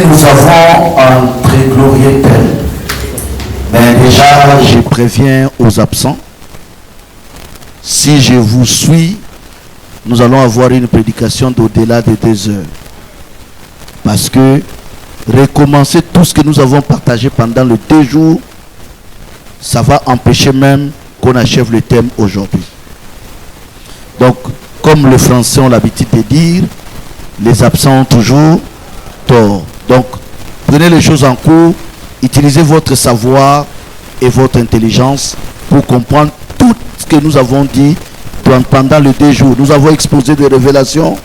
nous avons un très glorieux thème. Mais déjà, je préviens aux absents. Si je vous suis, nous allons avoir une prédication d'au-delà de 2 heures. Parce que recommencer tout ce que nous avons partagé pendant les 2 jours, ça va empêcher même qu'on achève le thème aujourd'hui. Donc, comme les Français ont l'habitude de dire, les absents ont toujours tort. Donc, prenez les choses en cours, utilisez votre savoir et votre intelligence pour comprendre tout ce que nous avons dit pendant les 2 jours. Nous avons exposé des révélations,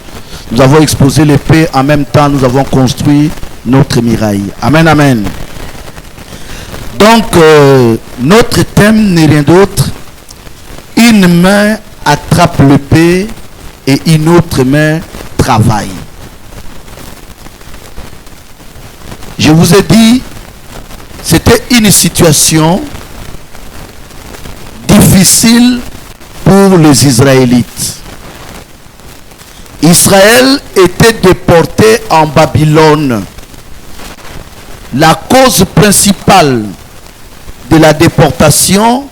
nous avons exposé l'épée, en même temps nous avons construit notre miraille. Amen, amen. Donc, notre thème n'est rien d'autre. Une main attrape l'épée et une autre main travaille. Je vous ai dit, c'était une situation difficile pour les Israélites. Israël était déporté en Babylone. La cause principale de la déportation,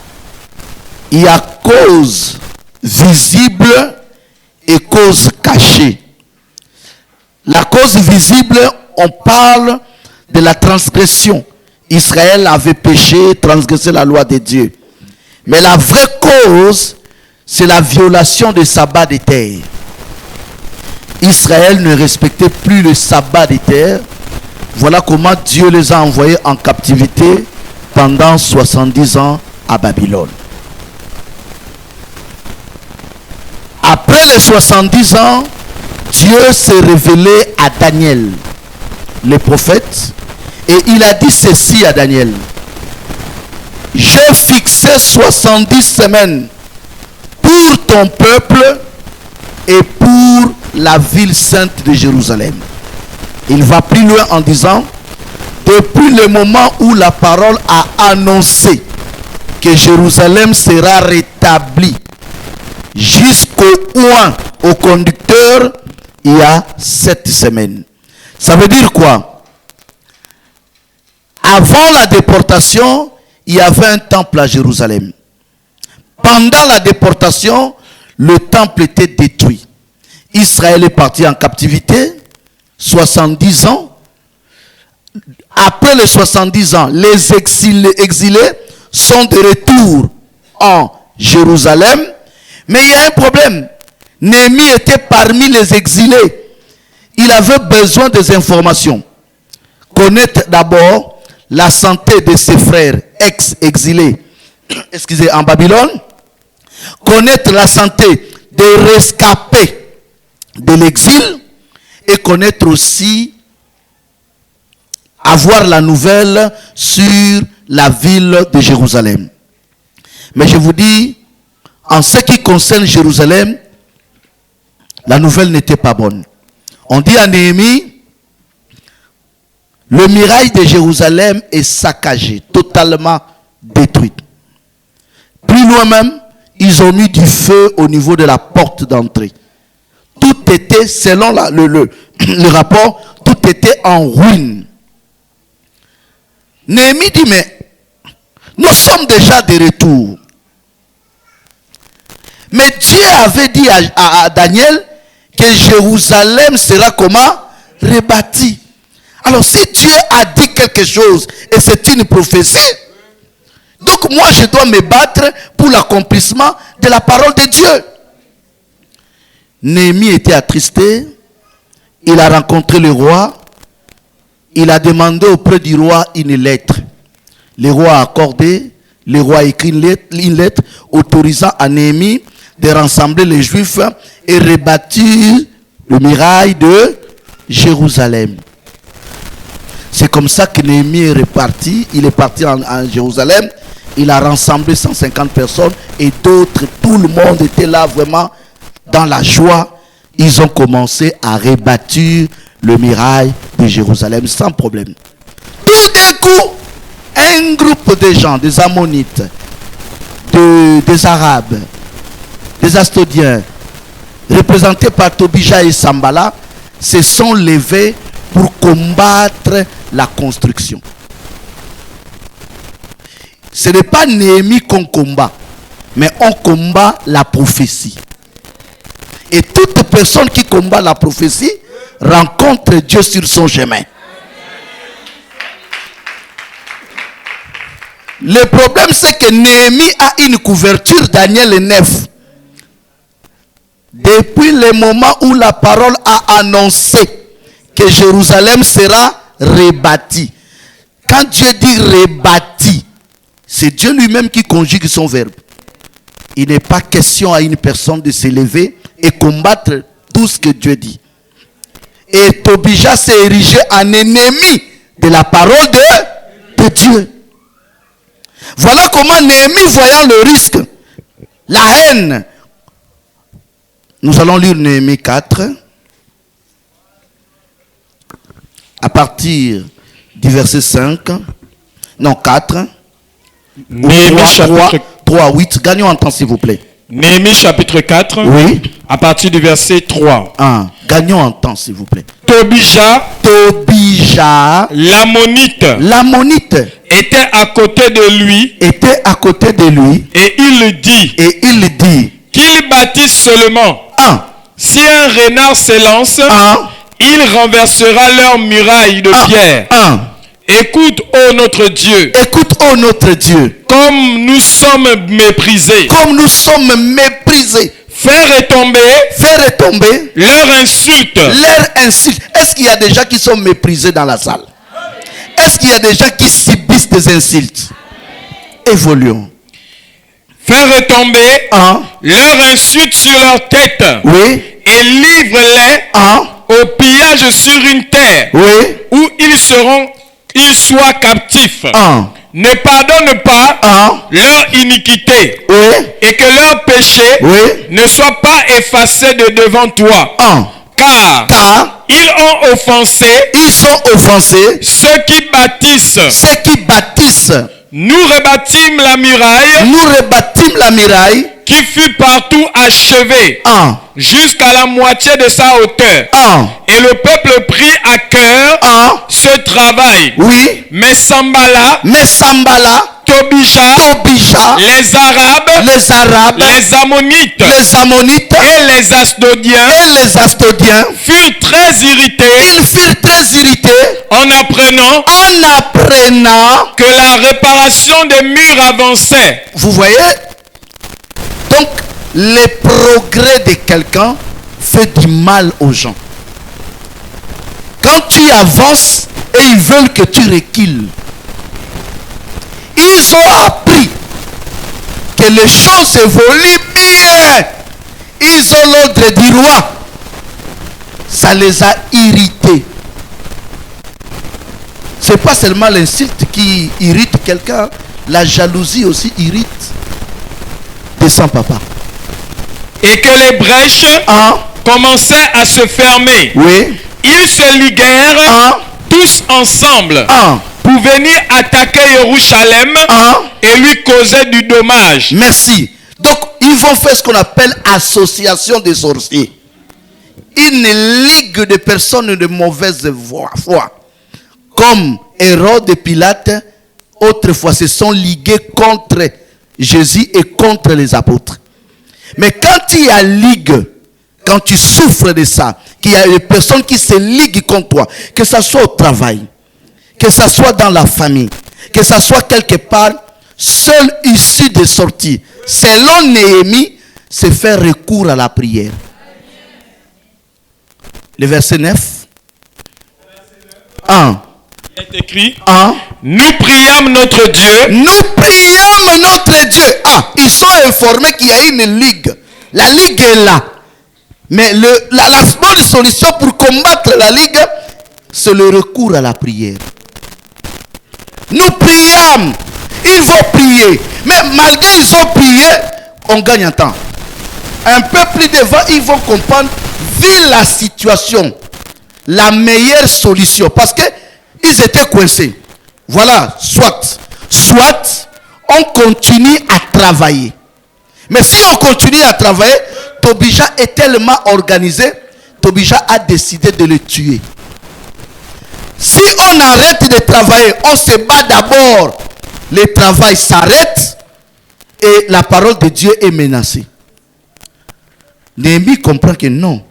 il y a cause visible et cause cachée. La cause visible, on parle de la transgression. Israël avait péché, transgressé la loi de Dieu. Mais la vraie cause, c'est la violation du sabbat des terres. Israël ne respectait plus le sabbat des terres. Voilà comment Dieu les a envoyés en captivité pendant 70 ans à Babylone. Après les 70 ans, Dieu s'est révélé à Daniel, le prophète, et il a dit ceci à Daniel: j'ai fixé 70 semaines pour ton peuple et pour la ville sainte de Jérusalem. Il va plus loin en disant: depuis le moment où la parole a annoncé que Jérusalem sera rétablie jusqu'au point au conducteur, il y a 7 semaines. Ça veut dire quoi? Avant la déportation, il y avait un temple à Jérusalem. Pendant la déportation, le temple était détruit. Israël est parti en captivité, 70 ans. Après les 70 ans, les exilés sont de retour en Jérusalem. Mais il y a un problème. Néhémie était parmi les exilés. Il avait besoin des informations. Connaître d'abord la santé de ses frères ex-exilés en Babylone. Connaître la santé des rescapés de l'exil. Et connaître aussi, avoir la nouvelle sur la ville de Jérusalem. Mais je vous dis, en ce qui concerne Jérusalem, la nouvelle n'était pas bonne. On dit à Néhémie, le mirail de Jérusalem est saccagé, totalement détruit. Plus loin même, ils ont mis du feu au niveau de la porte d'entrée. Tout était, selon le rapport, tout était en ruine. Néhémie dit, mais nous sommes déjà de retour. Mais Dieu avait dit à Daniel que Jérusalem sera comment? Rebâti. Alors si Dieu a dit quelque chose et c'est une prophétie, donc moi je dois me battre pour l'accomplissement de la parole de Dieu. Néhémie était attristé. Il a rencontré le roi. Il a demandé auprès du roi une lettre. Le roi a accordé. Le roi a écrit une lettre autorisant à Néhémie de rassembler les Juifs et rebâtir le mirail de Jérusalem. C'est comme ça que Néhémie est reparti. Il est parti en Jérusalem. Il a rassemblé 150 personnes et d'autres. Tout le monde était là vraiment dans la joie. Ils ont commencé à rebâtir le mirail de Jérusalem sans problème. Tout d'un coup, un groupe de gens, des Ammonites, des Arabes, des Astodiens, représentés par Tobija et Sambala, se sont levés pour combattre la construction. Ce n'est pas Néhémie qu'on combat, mais on combat la prophétie. Et toute personne qui combat la prophétie rencontre Dieu sur son chemin. Le problème, c'est que Néhémie a une couverture, Daniel 9. Depuis le moment où la parole a annoncé que Jérusalem sera rebâtie. Quand Dieu dit rebâtie, c'est Dieu lui-même qui conjugue son verbe. Il n'est pas question à une personne de se lever et combattre tout ce que Dieu dit. Et Tobija s'est érigé en ennemi de la parole de Dieu. Voilà comment Néhémie, voyant le risque, la haine. Nous allons lire Néhémie 4. À partir du verset 5. Non, 4. Néhémie 3, 8. Gagnons en temps, s'il vous plaît. Néhémie chapitre 4. Oui. À partir du verset 3. Gagnons en temps, s'il vous plaît. Tobija, l'ammonite, était à côté de lui. Et il dit. Qu'il bâtisse seulement. Si un renard s'élance, il renversera leur muraille de pierre. Écoute, ô notre Dieu. Comme nous sommes méprisés. Faire retomber leur insulte. Est-ce qu'il y a des gens qui sont méprisés dans la salle? Est-ce qu'il y a des gens qui subissent des insultes? Évoluons. Faire retomber leur insulte sur leur tête. Oui. Et livre-les au pillage sur une terre. Oui. Où ils soient captifs. Ne pardonne pas leur iniquité. Oui. Et que leur péché ne soit pas effacé de devant toi. Car ils ont offensé. Ceux qui bâtissent. Nous rebâtîmes la muraille. Qui fut partout achevée. Jusqu'à la moitié de sa hauteur. Et le peuple prit à cœur ce travail. Oui. Mais Sambala, Tobija, les Arabes, les Ammonites et les Asdodiens furent très irrités en apprenant que la réparation des murs avançait. Vous voyez? Donc, le progrès de quelqu'un fait du mal aux gens. Quand tu avances et ils veulent que tu recules, ils ont appris que les choses évoluent bien. Ils ont l'ordre du roi. Ça les a irrités. Ce n'est pas seulement l'insulte qui irrite quelqu'un, la jalousie aussi irrite. Descends, papa. Et que les brèches commençaient à se fermer. Oui. Ils se liguèrent tous ensemble pour venir attaquer Jérusalem et lui causer du dommage. Merci. Donc, ils vont faire ce qu'on appelle association des sorciers. Une ligue de personnes de mauvaise foi. Comme Hérode et Pilate, autrefois, se sont ligués contre Jésus et contre les apôtres. Mais quand il y a ligue, quand tu souffres de ça, qu'il y a des personnes qui se liguent contre toi, que ce soit au travail, que ce soit dans la famille, que ce soit quelque part, seule issue de sortie, selon Néhémie, c'est faire recours à la prière. Le verset 9. Il est écrit, nous priâmes notre Dieu. Ils sont informés qu'il y a une ligue. La ligue est là. Mais la bonne solution pour combattre la ligue, c'est le recours à la prière. Nous priâmes. Ils vont prier. Mais malgré qu'ils ont prié, on gagne un temps. Un peu plus devant, ils vont comprendre, vu la situation, la meilleure solution. Parce que ils étaient coincés. Voilà, soit on continue à travailler. Mais si on continue à travailler, Tobija est tellement organisé, Tobija a décidé de le tuer. Si on arrête de travailler, on se bat d'abord, le travail s'arrête et la parole de Dieu est menacée. Néhémie comprend que non.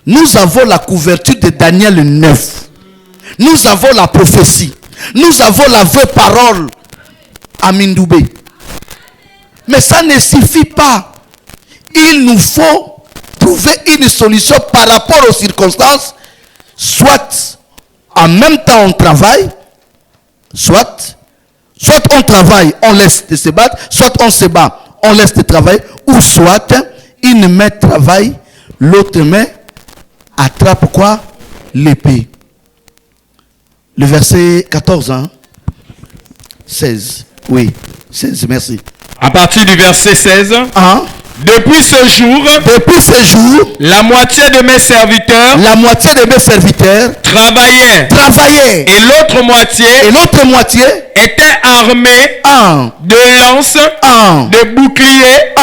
Nous avons la couverture de Daniel 9. Nous avons la prophétie. Nous avons la vraie parole à Mindoubé. Mais ça ne suffit pas. Il nous faut trouver une solution par rapport aux circonstances. Soit en même temps on travaille, soit on travaille, on laisse de se battre, soit on se bat, on laisse de travailler, ou soit une main travaille, l'autre main attrape quoi? L'épée. Le verset 14, hein? 16. Oui, 16, merci. À partir du verset 16. Hein? Depuis ce jour, la moitié de mes serviteurs, travaillaient, et l'autre moitié, était armée de lances, de boucliers,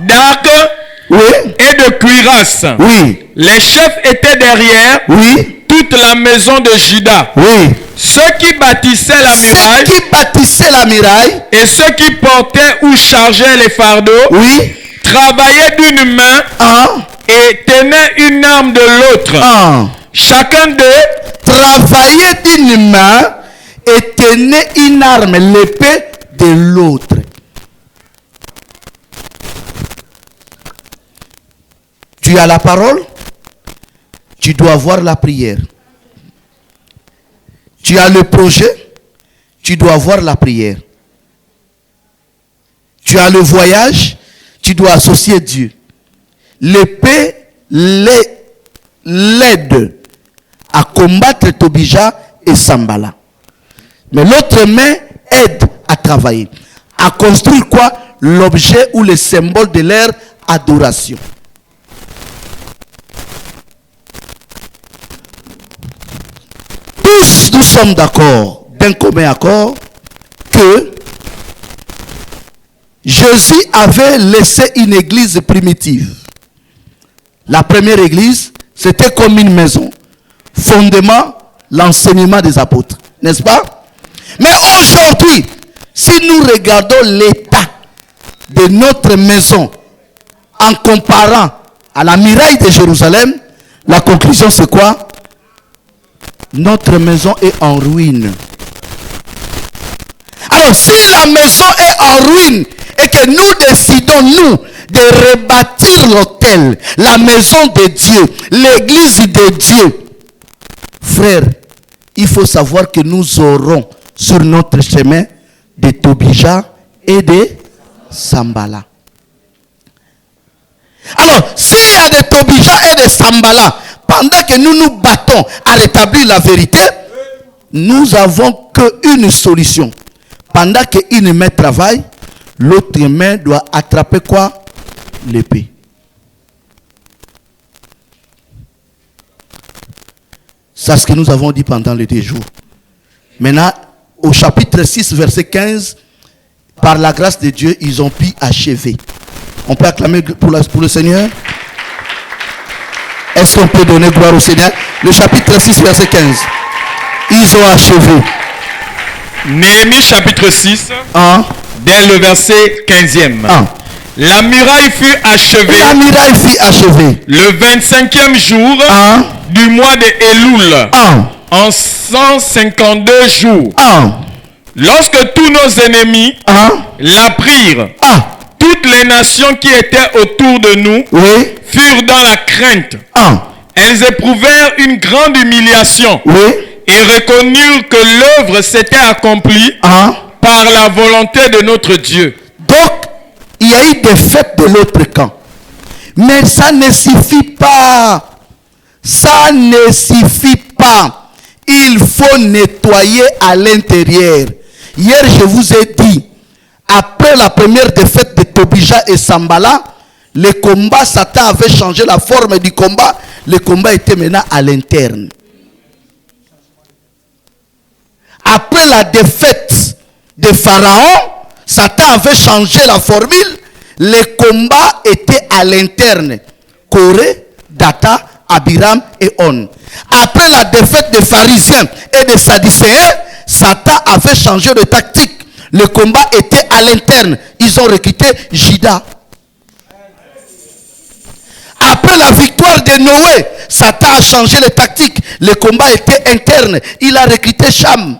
d'arcs et de cuirasses. Oui. Les chefs étaient derrière toute la maison de Juda. Oui. Ceux qui bâtissaient la muraille, et ceux qui portaient ou chargeaient les fardeaux, travaillaient d'une main et tenaient une arme de l'autre. Chacun d'eux travaillait d'une main et tenait une arme, l'épée de l'autre. Tu as la parole, tu dois avoir la prière. Tu as le projet, tu dois avoir la prière. Tu as le voyage, tu dois associer Dieu. L'épée l'aide à combattre Tobija et Sambala. Mais l'autre main aide à travailler. À construire quoi? L'objet ou le symbole de leur adoration. Tous nous sommes d'accord, d'un commun accord, que Jésus avait laissé une église primitive. La première église, c'était comme une maison. Fondement, l'enseignement des apôtres. N'est-ce pas? Mais aujourd'hui, si nous regardons l'état de notre maison en comparant à la muraille de Jérusalem, la conclusion c'est quoi? Notre maison est en ruine. Alors si la maison est en ruine et que nous décidons, nous, de rebâtir l'autel, la maison de Dieu, l'église de Dieu, frère, il faut savoir que nous aurons sur notre chemin de Tobija et de Sambala. Alors, s'il y a des Tobija et des Sambala, pendant que nous nous battons à rétablir la vérité, nous avons qu'une solution. Pendant qu'une main travaille, l'autre main doit attraper quoi? L'épée. C'est ce que nous avons dit pendant les 2 jours. Maintenant, au chapitre 6, verset 15, par la grâce de Dieu, ils ont pu achever. On peut acclamer pour le Seigneur? Est-ce qu'on peut donner gloire au Seigneur? Le chapitre 6, verset 15. Ils ont achevé. Néhémie chapitre 6, dès le verset 15e. La muraille fut achevée. La muraille fut achevée. Le 25e jour du mois de Elul. En 152 jours. Lorsque tous nos ennemis l'apprirent, toutes les nations qui étaient autour de nous furent dans la crainte. Elles éprouvèrent une grande humiliation et reconnurent que l'œuvre s'était accomplie par la volonté de notre Dieu. Donc, il y a eu des fêtes de l'autre camp. Mais ça ne suffit pas. Ça ne suffit pas. Il faut nettoyer à l'intérieur. Hier, je vous ai dit, après la première défaite de Tobija et Sambala, le combat, Satan avait changé la forme du combat. Le combat était maintenant à l'interne. Après la défaite de Pharaon, Satan avait changé la formule. Le combat était à l'interne. Corée, Data, Abiram et On. Après la défaite des pharisiens et des sadducéens, Satan avait changé de tactique. Le combat était à l'interne. Ils ont recruté Judas. Après la victoire de Noé, Satan a changé de tactique. Le combat était interne. Il a recruté Cham.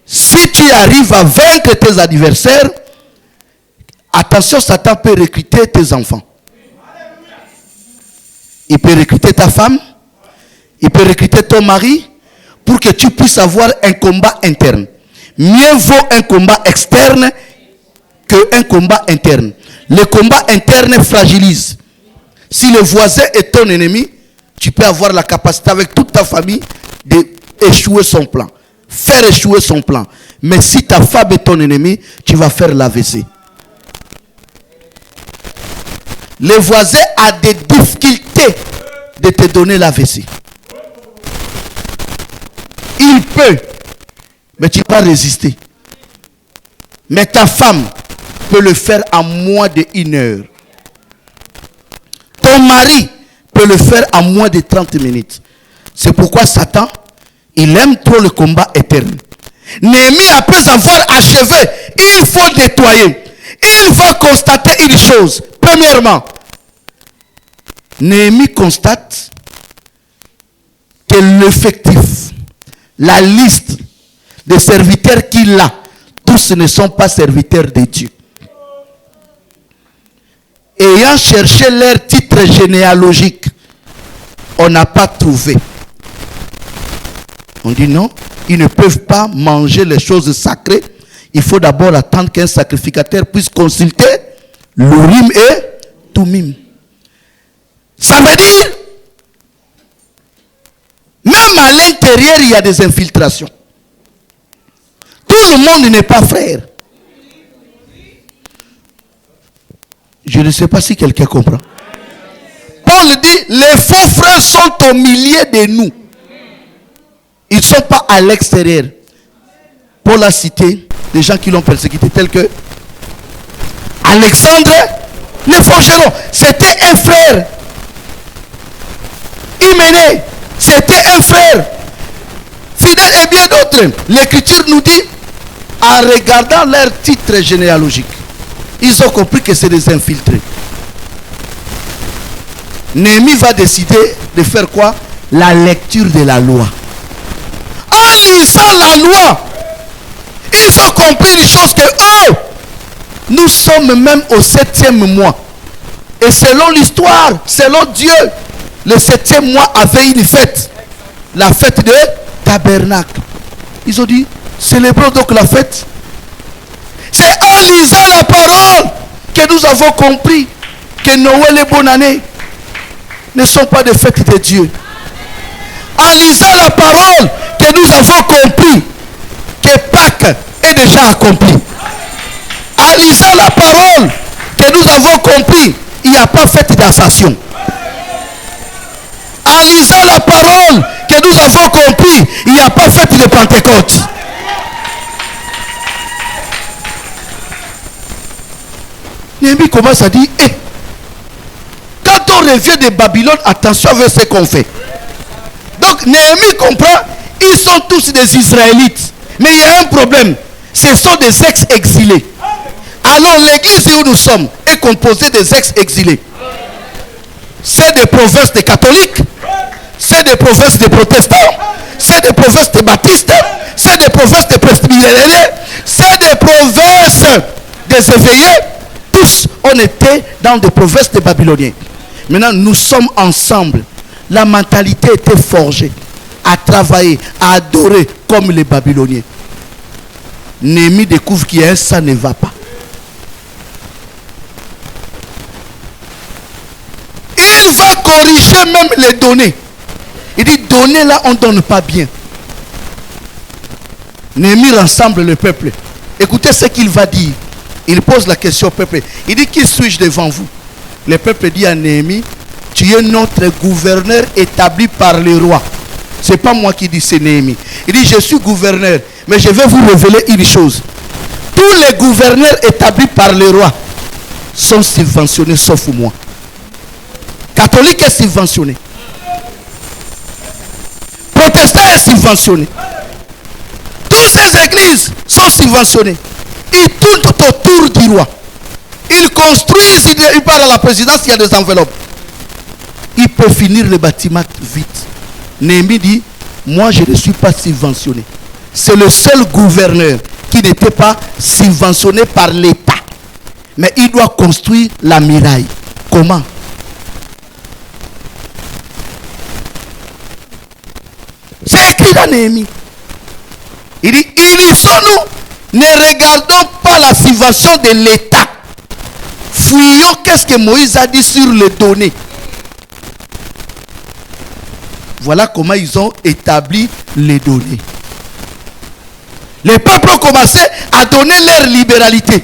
Si tu arrives à vaincre tes adversaires, attention, Satan peut recruter tes enfants. Il peut recruter ta femme. Il peut recruter ton mari pour que tu puisses avoir un combat interne. Mieux vaut un combat externe qu'un combat interne. Le combat interne fragilise. Si le voisin est ton ennemi, tu peux avoir la capacité avec toute ta famille d'échouer son plan. Faire échouer son plan. Mais si ta femme est ton ennemi, tu vas faire l'AVC. Le voisin a des difficultés de te donner l'AVC. Il peut, mais tu vas résister. Mais ta femme peut le faire en moins d'1 heure. Ton mari peut le faire en moins de 30 minutes. C'est pourquoi Satan, il aime trop le combat éternel. Néhémie, après avoir achevé, il faut nettoyer. Il va constater une chose. Premièrement, Néhémie constate que l'effectif, la liste des serviteurs qu'il a, tous ne sont pas serviteurs de Dieu. Ayant cherché leur titre généalogique, on n'a pas trouvé. On dit non, ils ne peuvent pas manger les choses sacrées. Il faut d'abord attendre qu'un sacrificateur puisse consulter l'Urim et Tumim. Ça veut dire, même à l'intérieur, il y a des infiltrations. Tout le monde n'est pas frère. Je ne sais pas si quelqu'un comprend. Paul dit, les faux frères sont au milieu de nous. Ils ne sont pas à l'extérieur. Paul a cité des gens qui l'ont persécuté, tels que Alexandre, le forgeron, c'était un frère. Hyménée, c'était un frère. Fidèle et bien d'autres. L'Écriture nous dit, en regardant leur titre généalogique, ils ont compris que c'est des infiltrés. Néhémie va décider de faire quoi? La lecture de la loi. En lisant la loi, ils ont compris une chose que nous sommes même au 7e mois. Et selon l'histoire, selon Dieu, le 7e mois avait une fête. La fête de tabernacle. Ils ont dit, célébrons donc la fête. C'est en lisant la parole que nous avons compris que Noël et bonne année ne sont pas des fêtes de Dieu. En lisant la parole que nous avons compris que Pâques est déjà accompli. En lisant la parole que nous avons compris, il n'y a pas fête d'Ascension. En lisant la parole que nous avons compris, il n'y a pas fête de Pentecôte. Néhémie commence à dire, quand on revient de Babylone, attention avec ce qu'on fait. Donc Néhémie comprend, ils sont tous des Israélites. Mais il y a un problème, ce sont des ex-exilés. Alors l'église où nous sommes est composée des ex-exilés. C'est des provinces des catholiques, c'est des provinces des protestants, c'est des provinces des baptistes, c'est des provinces des presbytériens, c'est des provinces des éveillés. Tous on était dans des provinces des Babyloniens. Maintenant nous sommes ensemble. La mentalité était forgée à travailler, à adorer comme les Babyloniens. Néhémie découvre qu'il y a un ça ne va pas. Il va corriger même les données. Il dit, données là, on ne donne pas bien. Néhémie rassemble le peuple. Écoutez ce qu'il va dire. Il pose la question au peuple. Il dit, qui suis-je devant vous? Le peuple dit à Néhémie, tu es notre gouverneur établi par les rois. Ce n'est pas moi qui dis, c'est Néhémie. Il dit, je suis gouverneur, mais je vais vous révéler une chose. Tous les gouverneurs établis par les rois sont subventionnés sauf moi. Catholique est subventionné. Protestant est subventionné. Toutes ces églises sont subventionnées. Ils tournent tout autour du roi. Ils construisent, ils parlent à la présidence, il y a des enveloppes. Il peut finir le bâtiment vite. Néhémie dit, moi je ne suis pas subventionné. C'est le seul gouverneur qui n'était pas subventionné par l'État. Mais il doit construire la muraille. Comment? C'est écrit dans Néhémie. Il dit, unissons-nous, ne regardons pas la subvention de l'État. Fouillons qu'est-ce que Moïse a dit sur les données. Voilà comment ils ont établi les données. Les peuples ont commencé à donner leur libéralité.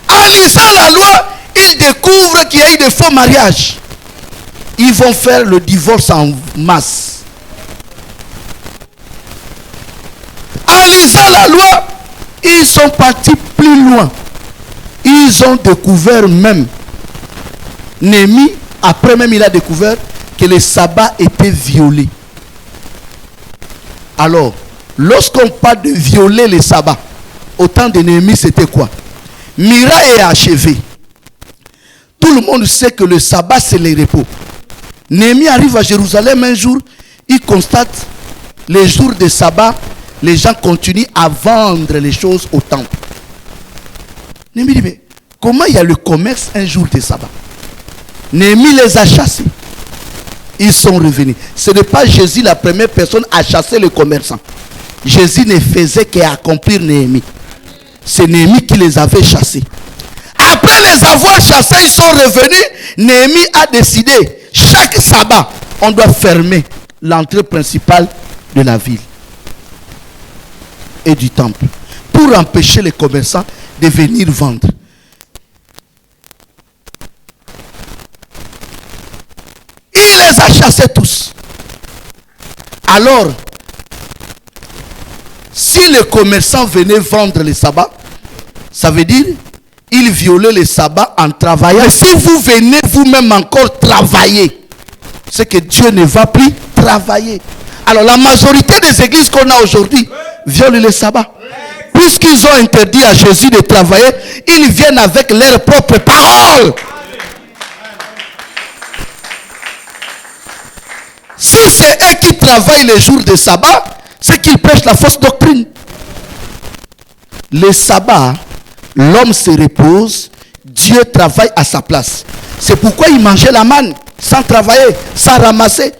En lisant la loi, ils découvrent qu'il y a eu des faux mariages. Ils vont faire le divorce en masse. En lisant la loi, ils sont partis plus loin. Ils ont découvert même, Néhémie, après même il a découvert que le sabbat était violé. Alors, lorsqu'on parle de violer le sabbat, au temps de Néhémie, c'était quoi? Mira est achevé. Tout le monde sait que le sabbat, c'est le repos. Néhémie arrive à Jérusalem un jour, il constate les jours de sabbat, les gens continuent à vendre les choses au temple. Néhémie dit, mais comment il y a le commerce un jour de sabbat? Néhémie les a chassés. Ils sont revenus. Ce n'est pas Jésus la première personne à chasser les commerçants. Jésus ne faisait qu'accomplir Néhémie. C'est Néhémie qui les avait chassés. Après les avoir chassés, ils sont revenus. Néhémie a décidé, chaque sabbat, on doit fermer l'entrée principale de la ville et du temple pour empêcher les commerçants de venir vendre. Il les a chassés tous. Alors, si les commerçants venaient vendre les sabbats, ça veut dire ils violaient les sabbats en travaillant. Mais si vous venez vous-même encore travailler, c'est que Dieu ne va plus travailler. Alors la majorité des églises qu'on a aujourd'hui violent les sabbats. Puisqu'ils ont interdit à Jésus de travailler, ils viennent avec leurs propres paroles. Si c'est eux qui travaillent les jours de sabbat, c'est qu'ils prêchent la fausse doctrine. Le sabbat, l'homme se repose, Dieu travaille à sa place. C'est pourquoi il mangeait la manne, sans travailler, sans ramasser.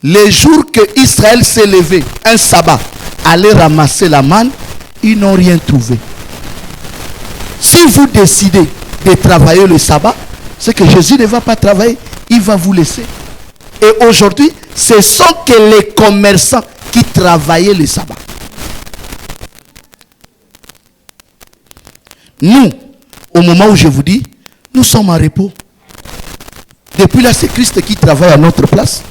Les jours que Israël s'est levé, un sabbat, aller ramasser la manne, ils n'ont rien trouvé. Si vous décidez de travailler le sabbat, c'est que Jésus ne va pas travailler, il va vous laisser. Et aujourd'hui, ce sont que les commerçants qui travaillaient le sabbat. Nous, au moment où je vous dis, nous sommes en repos. Depuis là, c'est Christ qui travaille à notre place.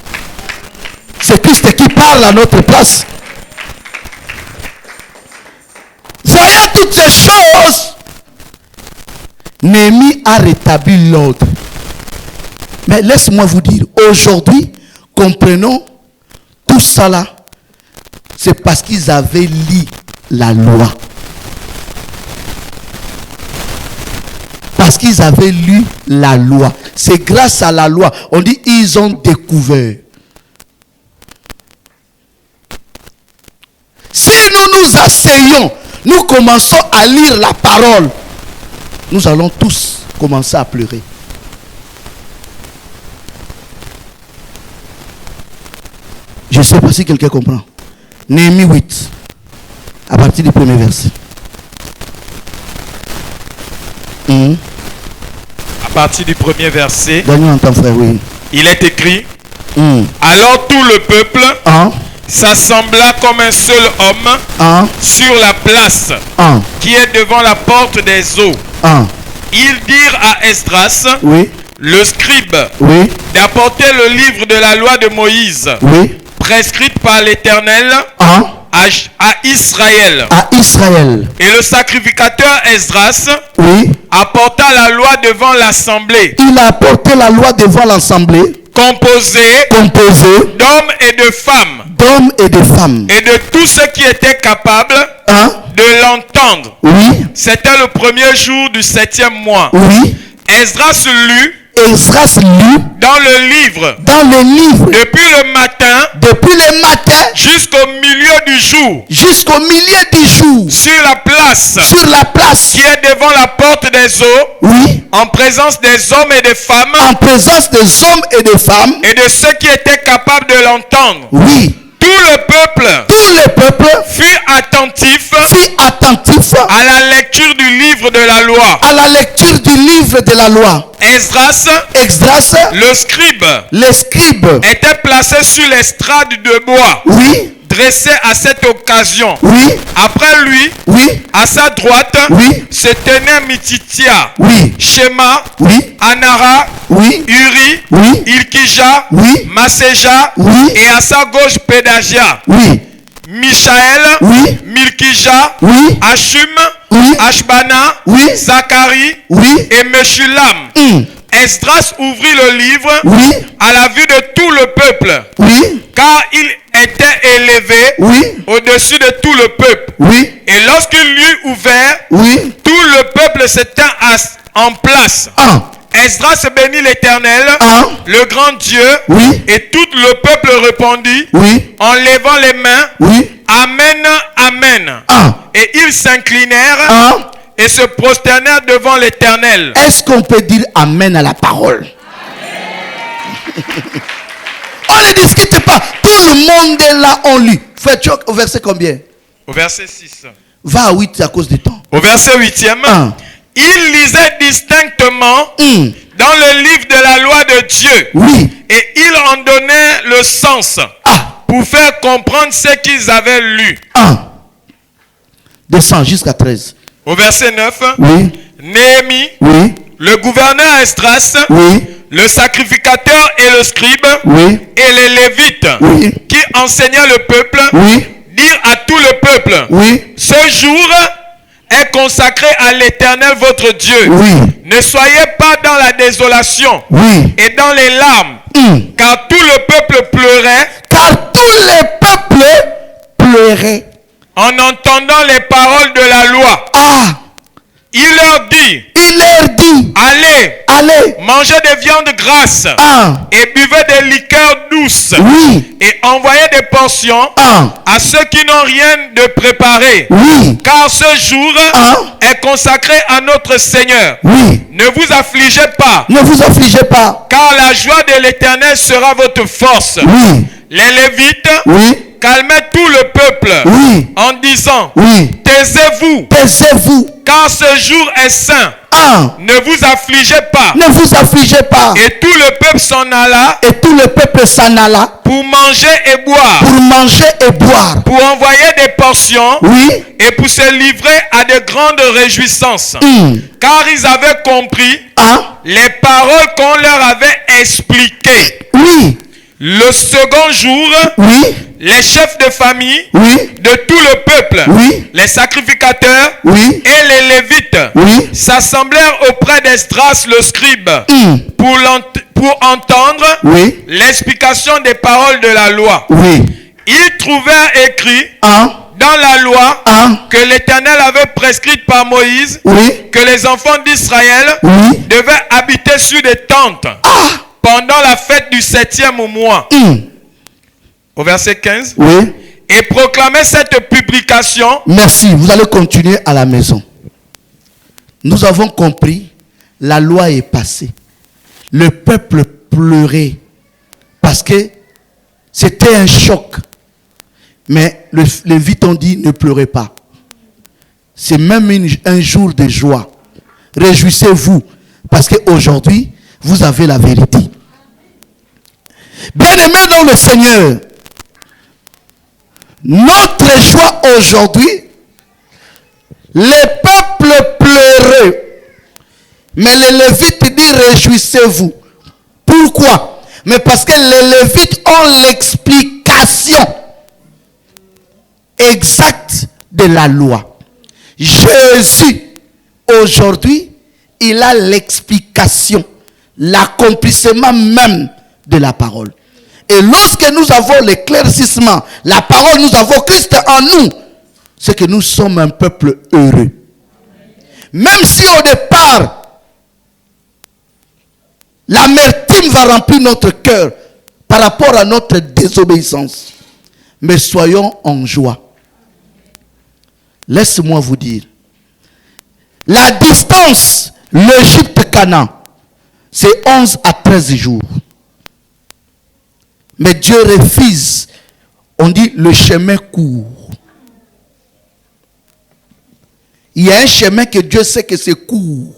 C'est Christ qui parle à notre place. Voyant toutes ces choses, Néhémie a rétabli l'ordre. Mais laisse-moi vous dire, aujourd'hui, comprenons tout ça là, c'est parce qu'ils avaient lu la loi. Parce qu'ils avaient lu la loi. C'est grâce à la loi. On dit, ils ont découvert. Si nous nous asseyons, nous commençons à lire la parole, nous allons tous commencer à pleurer. Je ne sais pas si quelqu'un comprend. Néhémie 8, à partir du premier verset. À partir du premier verset, Frère, oui. Il est écrit, alors tout le peuple s'assembla comme un seul homme sur la place qui est devant la porte des eaux. Ils dirent à Esdras, le scribe, d'apporter le livre de la loi de Moïse, prescrite par l'Éternel, à Israël. À Israël. Et le sacrificateur Esdras apporta la loi devant l'assemblée. Il a apporté la loi devant l'assemblée. Composé d'hommes et de femmes. D'hommes et de femmes. Et de tous ceux qui étaient capables de l'entendre. Oui. C'était le premier jour du 7e mois. Oui. Esdras lut. Esdras lut dans le livre. Dans le livre. Depuis le matin. Depuis le matin. Jusqu'au milieu du jour. Jusqu'au milieu du jour. Sur la place. Sur la place. Qui est devant la porte des eaux. Oui. En présence des hommes et des femmes. En présence des hommes et des femmes. Et de ceux qui étaient capables de l'entendre. Oui. Tout le peuple fut attentif à la lecture du livre de la loi. À la lecture du livre de la loi. Esdras, le scribe, était placé sur l'estrade de bois. Oui. Dressé à cette occasion. Oui. Après lui, à sa droite, se tenait Mititia, Shema, Anara, Uri, Ilkija, Maseja, et à sa gauche Pédagia, Michaël, Milkija, Hashum, Ashbana, Zacharie et Meshulam. Esdras ouvrit le livre à la vue de tout le peuple, car il était élevé au-dessus de tout le peuple. Et lorsqu'il l'eut ouvert, tout le peuple se tint en place. Esdras bénit l'Éternel, le grand Dieu, et tout le peuple répondit en levant les mains, Amen, Amen. Et ils s'inclinèrent et se prosternèrent devant l'Éternel. Est-ce qu'on peut dire Amen à la parole? On ne discute pas. Tout le monde est là, on lit. Faites au verset combien? Au verset 6. Va à 8 à cause du temps. Au verset 8e. Il lisait distinctement dans le livre de la loi de Dieu. Et il en donnait le sens pour faire comprendre ce qu'ils avaient lu. Descends jusqu'à 13. Au verset 9. Néhémie, le gouverneur Esdras, le sacrificateur et le scribe, et les lévites qui enseignaient le peuple, dirent à tout le peuple, ce jour est consacré à l'Éternel votre Dieu. Ne soyez pas dans la désolation et dans les larmes, car tout le peuple pleurait. Car tout le peuple pleurait. En entendant les paroles de la loi. Il leur dit. Allez, mangez des viandes grasses et buvez des liqueurs douces et envoyez des portions à ceux qui n'ont rien de préparé. Car ce jour est consacré à notre Seigneur. Ne vous affligez pas. Ne vous affligez pas. Car la joie de l'Éternel sera votre force. Les Lévites calmaient tout le peuple en disant, taisez-vous. Car ce jour est saint. Ne vous affligez pas. Ne vous affligez pas. Et tout le peuple s'en alla. Pour manger et boire. Pour envoyer des portions. Et pour se livrer à de grandes réjouissances. Car ils avaient compris les paroles qu'on leur avait expliquées. Le second jour, les chefs de famille de tout le peuple, les sacrificateurs et les lévites s'assemblèrent auprès d'Esdras le scribe pour entendre l'explication des paroles de la loi. Ils trouvèrent écrit dans la loi que l'Éternel avait prescrite par Moïse que les enfants d'Israël devaient habiter sur des tentes pendant la fête du 7e mois. Au verset 15. Et proclamer cette publication. Merci, vous allez continuer à la maison. Nous avons compris, la loi est passée. Le peuple pleurait parce que c'était un choc. Mais les Lévites ont dit, ne pleurez pas. C'est même un jour de joie. Réjouissez-vous parce qu'aujourd'hui, vous avez la vérité. Bien-aimés dans le Seigneur, notre joie aujourd'hui, les peuples pleuraient, mais les Lévites disent réjouissez-vous. Pourquoi? Mais parce que les Lévites ont l'explication. exact de la loi. Jésus, aujourd'hui, il a l'explication, l'accomplissement même de la parole. Et lorsque nous avons l'éclaircissement, la parole, nous avons Christ en nous, c'est que nous sommes un peuple heureux. Même si au départ, l'amertume va remplir notre cœur par rapport à notre désobéissance. Mais soyons en joie. Laisse-moi vous dire, la distance, l'Égypte-Canaan, c'est 11 à 13 jours. Mais Dieu refuse, on dit le chemin court. Il y a un chemin que Dieu sait que c'est court.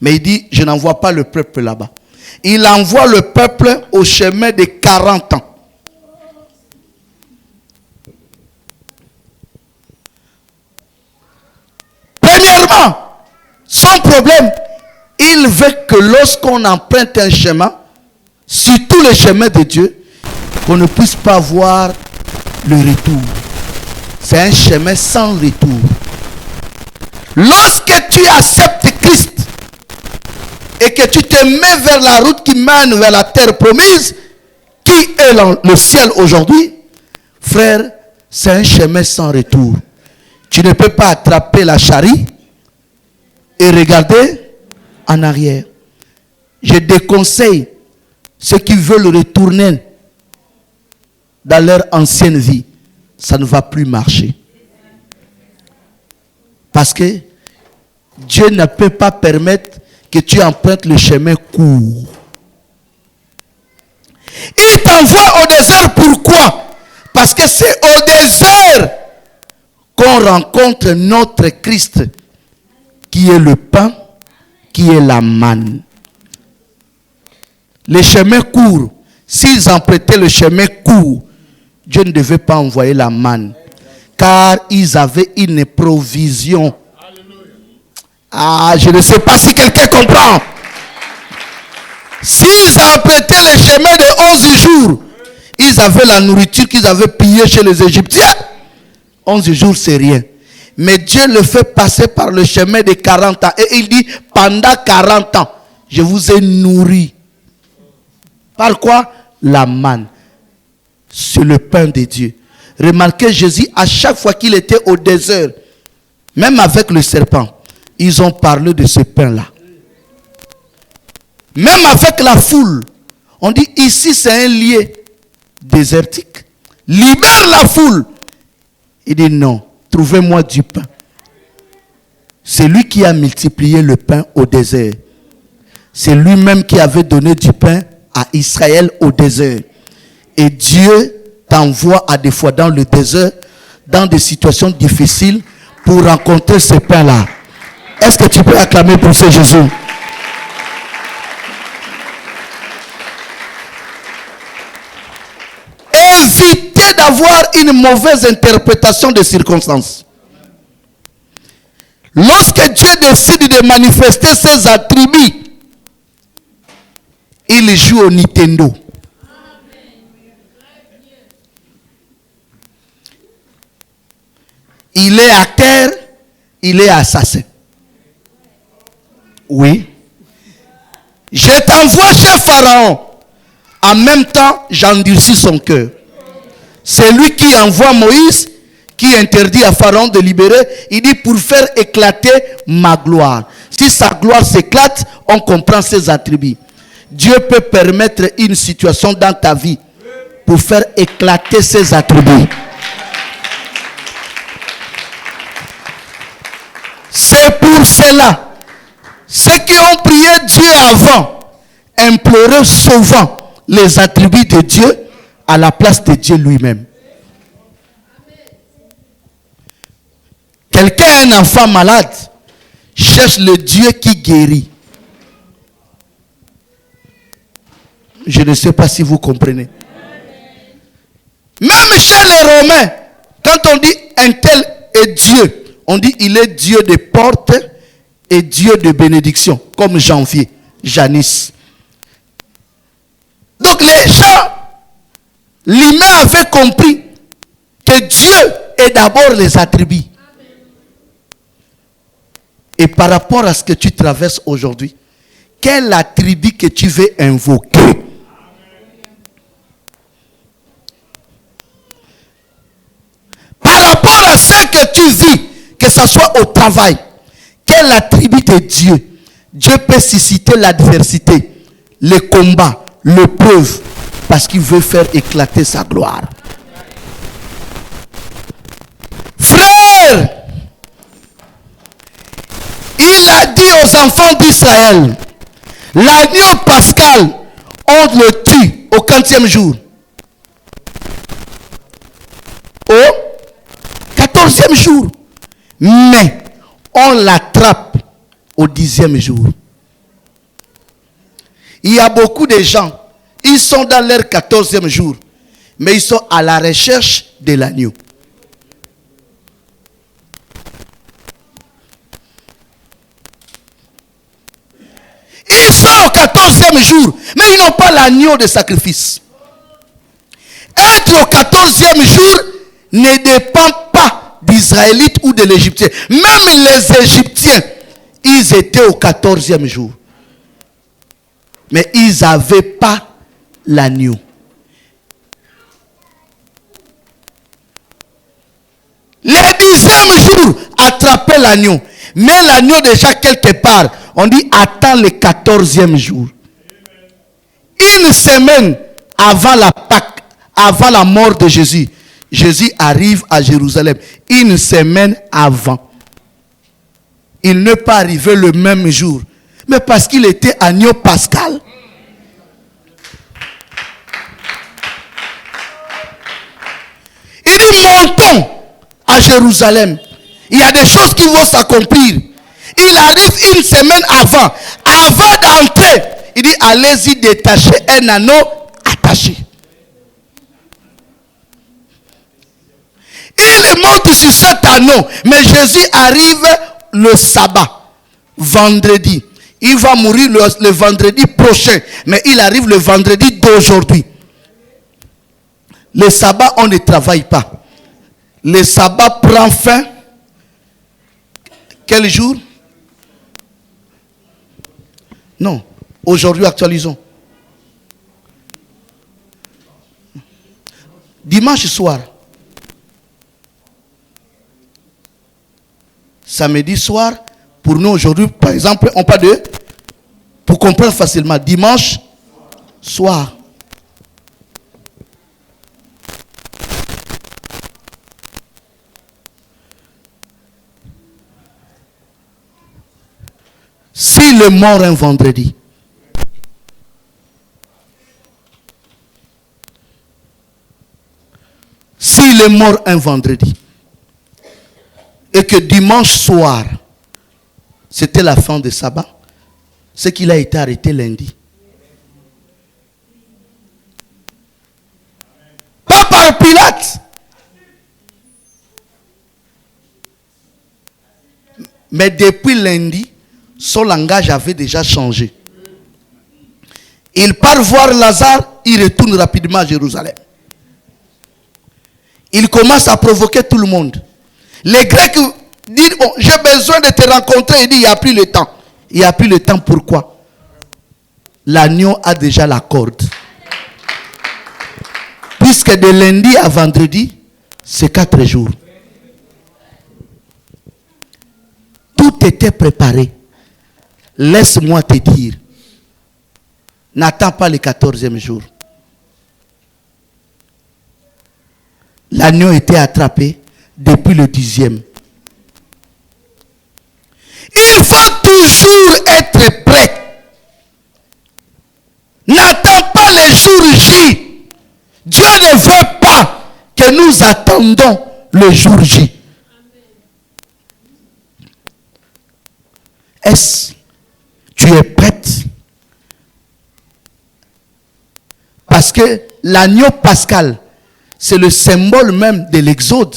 Mais il dit, je n'envoie pas le peuple là-bas. Il envoie le peuple au chemin de 40 ans. Premièrement, son problème, il veut que lorsqu'on emprunte un chemin, surtout le chemin de Dieu, qu'on ne puisse pas voir le retour. C'est un chemin sans retour. Lorsque tu acceptes Christ et que tu te mets vers la route qui mène vers la terre promise, qui est le ciel aujourd'hui, frère, c'est un chemin sans retour. Tu ne peux pas attraper la charrue et regarder en arrière. Je déconseille ceux qui veulent retourner dans leur ancienne vie. Ça ne va plus marcher. Parce que Dieu ne peut pas permettre que tu empruntes le chemin court. Il t'envoie au désert, pourquoi? Parce que c'est au désert qu'on rencontre notre Christ, qui est le pain, qui est la manne. Les chemins courts, s'ils empruntaient le chemin court, Dieu ne devait pas envoyer la manne, car ils avaient une provision. Ah, je ne sais pas si quelqu'un comprend. S'ils empruntaient le chemin de 11 jours, ils avaient la nourriture qu'ils avaient pillée chez les Égyptiens. 11 jours, c'est rien. Mais Dieu le fait passer par le chemin de 40 ans. Et il dit, pendant 40 ans, je vous ai nourri. Par quoi? La manne. C'est le pain de Dieu. Remarquez, Jésus, à chaque fois qu'il était au désert, même avec le serpent, ils ont parlé de ce pain-là. Même avec la foule, on dit ici c'est un lieu désertique. Libère la foule. Il dit non, trouvez-moi du pain. C'est lui qui a multiplié le pain au désert. C'est lui-même qui avait donné du pain à Israël au désert. Et Dieu t'envoie à des fois dans le désert, dans des situations difficiles, pour rencontrer ce pain-là. Est-ce que tu peux acclamer pour ce Jésus? Évitez d'avoir une mauvaise interprétation des circonstances. Lorsque Dieu décide de manifester ses attributs, il joue au Nintendo. Il est à terre, il est assassin. Oui. Je t'envoie chez Pharaon. En même temps, j'endurcis son cœur. C'est lui qui envoie Moïse, qui interdit à Pharaon de libérer. Il dit pour faire éclater ma gloire. Si sa gloire s'éclate, on comprend ses attributs. Dieu peut permettre une situation dans ta vie pour faire éclater ses attributs. C'est pour cela. Ceux qui ont prié Dieu avant imploraient souvent les attributs de Dieu à la place de Dieu lui-même. Quelqu'un a un enfant malade, cherche le Dieu qui guérit. Je ne sais pas si vous comprenez. Même chez les Romains, quand on dit un tel est Dieu, on dit il est Dieu de porte et Dieu de bénédiction, comme Janvier, Janice. Donc les gens, l'humain avait compris que Dieu et d'abord les attributs. Et par rapport à ce que tu traverses aujourd'hui, quel attribut que tu veux invoquer? Par rapport à ce que tu vis, que ce soit au travail, quel attribut de Dieu? Dieu peut susciter l'adversité, le combat, l'épreuve, parce qu'il veut faire éclater sa gloire. Frère, il a dit aux enfants d'Israël, l'agneau pascal, on le tue au 40e jour. Au 14e jour. Mais on l'attrape au 10e jour. Il y a beaucoup de gens, ils sont dans leur 14e jour, mais ils sont à la recherche de l'agneau. Ils sont au 14e jour, mais ils n'ont pas l'agneau de sacrifice. Être au 14e jour ne dépend pas d'Israélites ou de l'Égyptien. Même les Égyptiens, ils étaient au 14e jour. Mais ils n'avaient pas l'agneau. Le 10e jour, attraper l'agneau. Mais l'agneau déjà quelque part. On dit attends le 14e jour. Une semaine avant la Pâque, avant la mort de Jésus, Jésus arrive à Jérusalem. Une semaine avant. Il n'est pas arrivé le même jour. Mais parce qu'il était agneau pascal. Il dit montons à Jérusalem. Il y a des choses qui vont s'accomplir. Il arrive une semaine avant. Avant d'entrer, il dit allez-y détacher un anneau attaché. Il monte sur cet anneau. Mais Jésus arrive le sabbat, vendredi. Il va mourir le vendredi prochain. Mais il arrive le vendredi d'aujourd'hui. Le sabbat, on ne travaille pas. Le sabbat prend fin. Quel jour? Non. Aujourd'hui, actualisons. Dimanche soir. Samedi soir. Pour nous aujourd'hui, par exemple, on parle de, pour comprendre facilement, dimanche soir. S'il est mort un vendredi, s'il est mort un vendredi, et que dimanche soir, c'était la fin de sabbat, c'est qu'il a été arrêté lundi. Pas par Pilate. Mais depuis lundi, son langage avait déjà changé. Il part voir Lazare, il retourne rapidement à Jérusalem. Il commence à provoquer tout le monde. Les Grecs disent, oh, j'ai besoin de te rencontrer. Il dit, il n'y a plus le temps. Il n'y a plus le temps, pourquoi? L'agneau a déjà la corde. Puisque de lundi à vendredi, c'est 4 jours. Tout était préparé. Laisse-moi te dire, n'attends pas le 14e jour. L'agneau était attrapé depuis le 10e. Il faut toujours être prêt. N'attends pas le jour J. Dieu ne veut pas que nous attendons le jour J. Est-ce que tu es prête? Parce que l'agneau pascal, c'est le symbole même de l'exode,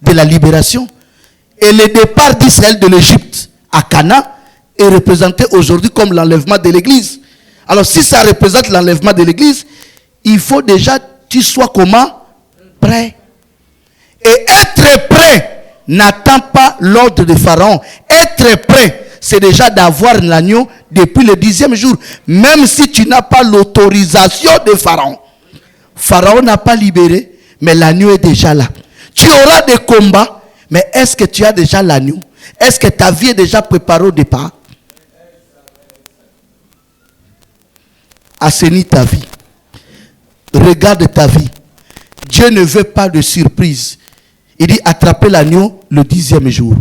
de la libération. Et le départ d'Israël de l'Égypte à Canaan est représenté aujourd'hui comme l'enlèvement de l'église. Alors si ça représente l'enlèvement de l'église, il faut déjà que tu sois comment? Prêt. Et être prêt n'attend pas l'ordre de Pharaon. Être prêt, c'est déjà d'avoir l'agneau depuis le 10e jour. Même si tu n'as pas l'autorisation de Pharaon. Pharaon n'a pas libéré, mais l'agneau est déjà là. Tu auras des combats, mais est-ce que tu as déjà l'agneau? Est-ce que ta vie est déjà préparée au départ? Assainis ta vie. Regarde ta vie. Dieu ne veut pas de surprise. Il dit attraper l'agneau le 10e jour.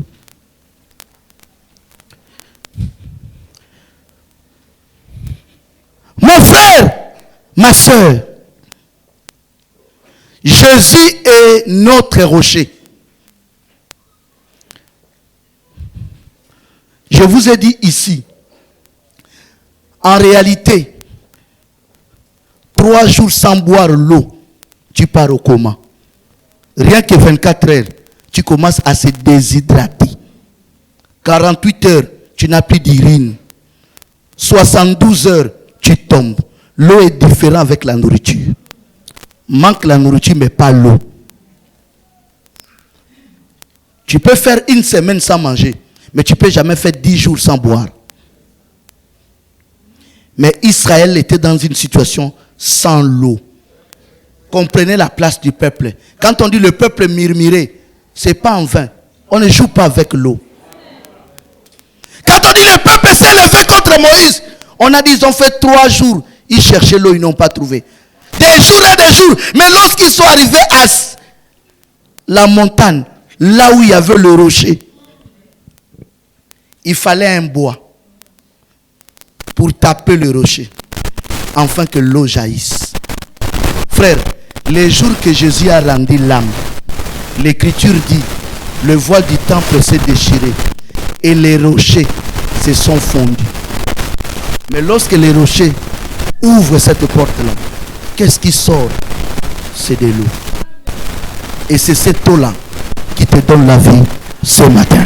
Mon frère, ma soeur, Jésus est notre rocher. Je vous ai dit ici, en réalité, 3 jours sans boire l'eau, tu pars au coma. Rien que 24 heures, tu commences à se déshydrater. 48 heures, tu n'as plus d'urine. 72 heures, tu tombes. L'eau est différente avec la nourriture. Manque la nourriture, mais pas l'eau. Tu peux faire une semaine sans manger, mais tu ne peux jamais faire 10 jours sans boire. Mais Israël était dans une situation sans l'eau. Comprenez la place du peuple. Quand on dit le peuple murmurait, ce n'est pas en vain. On ne joue pas avec l'eau. Quand on dit le peuple s'est levé contre Moïse, on a dit ils ont fait 3 jours. Ils cherchaient l'eau, ils n'ont pas trouvé. Des jours et des jours. Mais lorsqu'ils sont arrivés à la montagne, là où il y avait le rocher, il fallait un bois pour taper le rocher, afin que l'eau jaillisse. Frère, les jours que Jésus a rendu l'âme, l'Écriture dit, le voile du temple s'est déchiré et les rochers se sont fondus. Mais lorsque les rochers ouvrent cette porte-là, qu'est-ce qui sort? C'est de l'eau. Et c'est cette eau-là qui te donne la vie ce matin.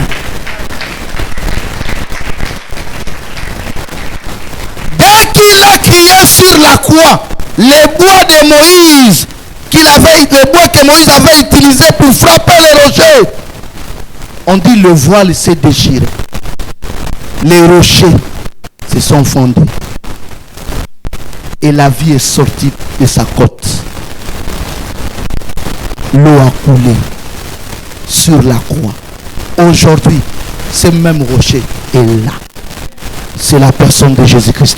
Dès qu'il a crié sur la croix, les bois de Moïse, les bois que Moïse avait utilisés pour frapper les rochers, on dit le voile s'est déchiré. Les rochers se sont fondus. Et la vie est sortie de sa côte. L'eau a coulé sur la croix. Aujourd'hui, ce même rocher est là. C'est la personne de Jésus-Christ.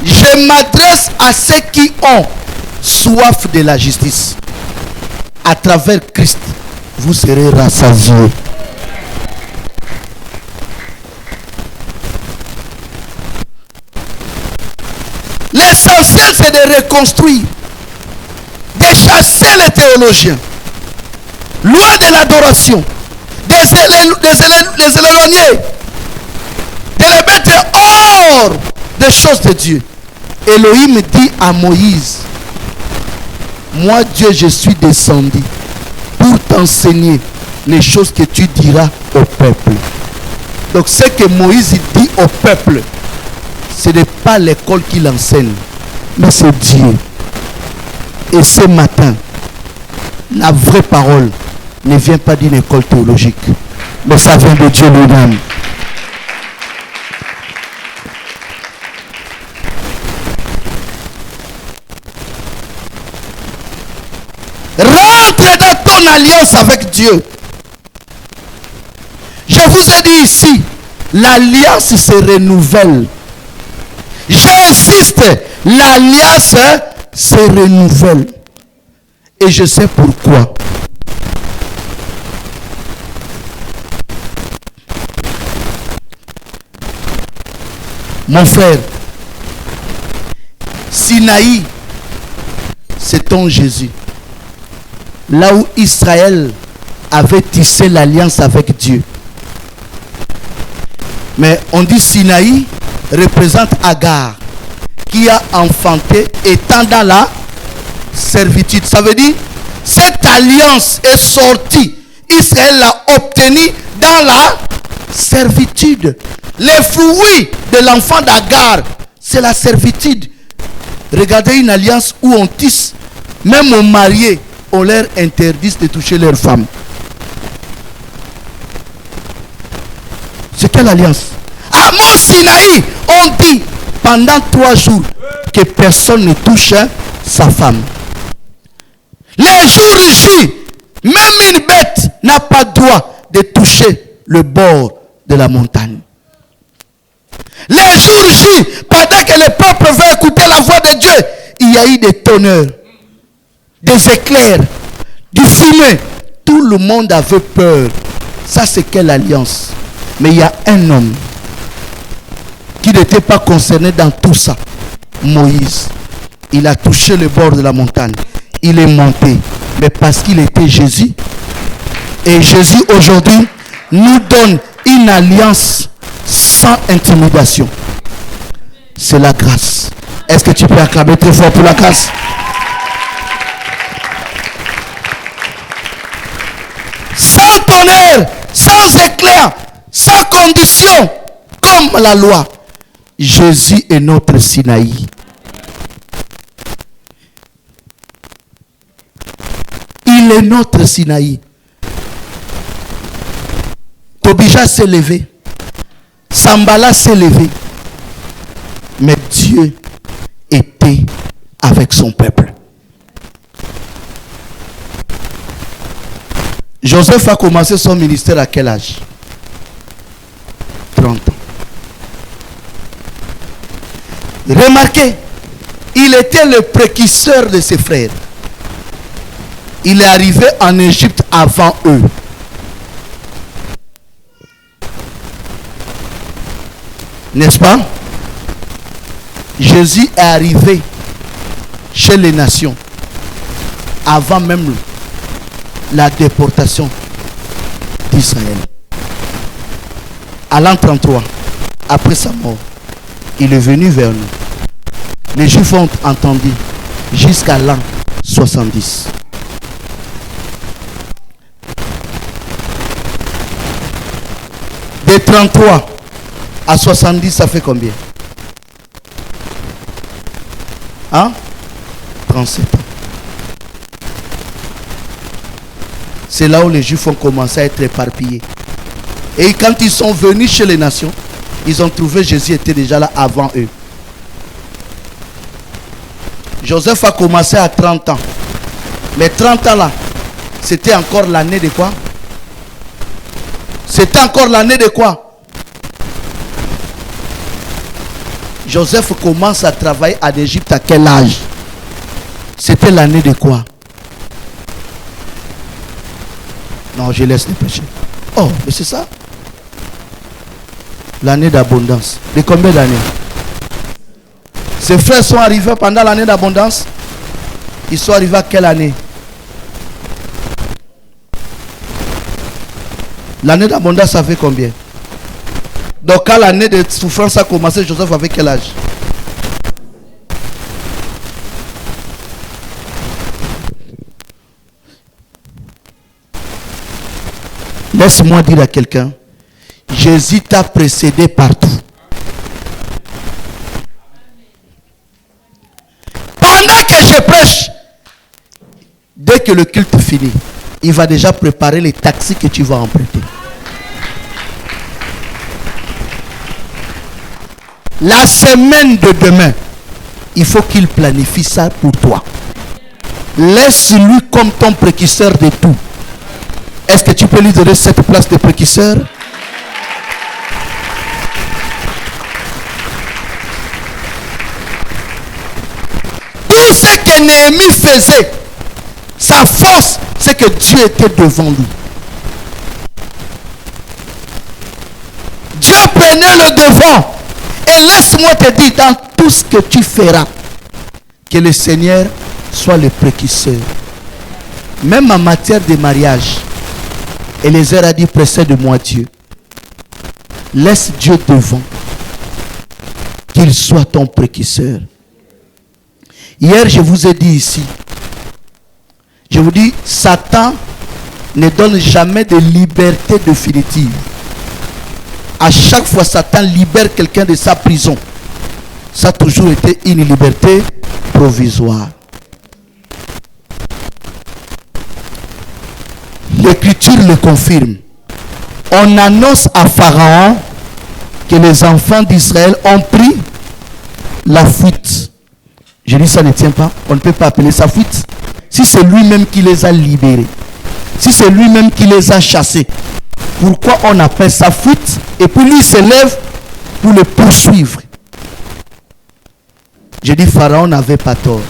Je m'adresse à ceux qui ont soif de la justice. À travers Christ, vous serez rassasiés. L'essentiel, c'est de reconstruire, de chasser les théologiens, loin de l'adoration, de les éloigner, de les mettre hors des choses de Dieu. Elohim dit à Moïse, moi Dieu, je suis descendu pour t'enseigner les choses que tu diras au peuple. Donc ce que Moïse dit au peuple, ce n'est pas l'école qui l'enseigne, mais c'est Dieu. Et ce matin, la vraie parole ne vient pas d'une école théologique, mais ça vient de Dieu lui-même. Rentre dans ton alliance avec Dieu. Je vous ai dit ici, l'alliance se renouvelle. J'insiste, l'alliance se renouvelle. Et je sais pourquoi. Mon frère, Sinaï, c'est ton Jésus. Là où Israël avait tissé l'alliance avec Dieu. Mais on dit Sinaï représente Agar, qui a enfanté étant dans la servitude. Ça veut dire, cette alliance est sortie. Israël l'a obtenue dans la servitude. Les fruits de l'enfant d'Agar, c'est la servitude. Regardez une alliance où on tisse, même aux mariés, on leur interdit de toucher leur femme. C'est quelle alliance? À Mont Sinaï, on dit pendant 3 jours que personne ne touche sa femme. Les jours J, même une bête n'a pas droit de toucher le bord de la montagne. Les jours J, pendant que le peuple veut écouter la voix de Dieu, il y a eu des tonnerres, des éclairs, du fumée. Tout le monde avait peur. Ça, c'est quelle alliance? Mais il y a un homme qui n'était pas concerné dans tout ça. Moïse. Il a touché le bord de la montagne. Il est monté. Mais parce qu'il était Jésus. Et Jésus aujourd'hui nous donne une alliance sans intimidation. C'est la grâce. Est-ce que tu peux acclamer très fort pour la grâce? Sans tonnerre, sans éclair, sans condition, comme la loi. Jésus est notre Sinaï. Il est notre Sinaï. Tobija s'est levé. Sambala s'est levé. Mais Dieu était avec son peuple. Joseph a commencé son ministère à quel âge? 30 ans. Remarquez, il était le précurseur de ses frères. Il est arrivé en Égypte avant eux. N'est-ce pas? Jésus est arrivé chez les nations avant même la déportation d'Israël. À l'an 33, après sa mort, il est venu vers nous. Les Juifs ont entendu jusqu'à l'an 70. De 33 à 70, ça fait combien? Hein? 37 ans. C'est là où les Juifs ont commencé à être éparpillés. Et quand ils sont venus chez les nations, ils ont trouvé Jésus était déjà là avant eux. Joseph a commencé à 30 ans. Mais 30 ans là, c'était encore l'année de quoi? C'était encore l'année de quoi? Joseph commence à travailler en Égypte à quel âge? C'était l'année de quoi? Non, je laisse les péchés. Oh, mais c'est ça? L'année d'abondance. De combien d'années? Ses frères sont arrivés pendant l'année d'abondance. Ils sont arrivés à quelle année? L'année d'abondance, ça fait combien? Donc quand l'année de souffrance a commencé, Joseph avait quel âge? Laisse-moi dire à quelqu'un, Jésus t'a précédé partout. Pendant que je prêche, dès que le culte finit, il va déjà préparer les taxis que tu vas emprunter. La semaine de demain, il faut qu'il planifie ça pour toi. Laisse-lui comme ton précurseur de tout. Est-ce que tu peux lui donner cette place de précurseur? Tout ce que Néhémie faisait, sa force, c'est que Dieu était devant lui. Dieu prenait le devant. Et laisse-moi te dire, dans tout ce que tu feras, que le Seigneur soit le précurseur. Même en matière de mariage, Eliezer a dit, précède-moi Dieu. Laisse Dieu devant. Qu'il soit ton précurseur. Hier, je vous ai dit ici, je vous dis, Satan ne donne jamais de liberté définitive. À chaque fois, Satan libère quelqu'un de sa prison. Ça a toujours été une liberté provisoire. L'Écriture le confirme. On annonce à Pharaon que les enfants d'Israël ont pris la fuite. Je dis ça ne tient pas. On ne peut pas appeler ça fuite. Si c'est lui-même qui les a libérés, si c'est lui-même qui les a chassés, pourquoi on appelle ça fuite? Et puis lui se lève pour le poursuivre. Je dis Pharaon n'avait pas tort.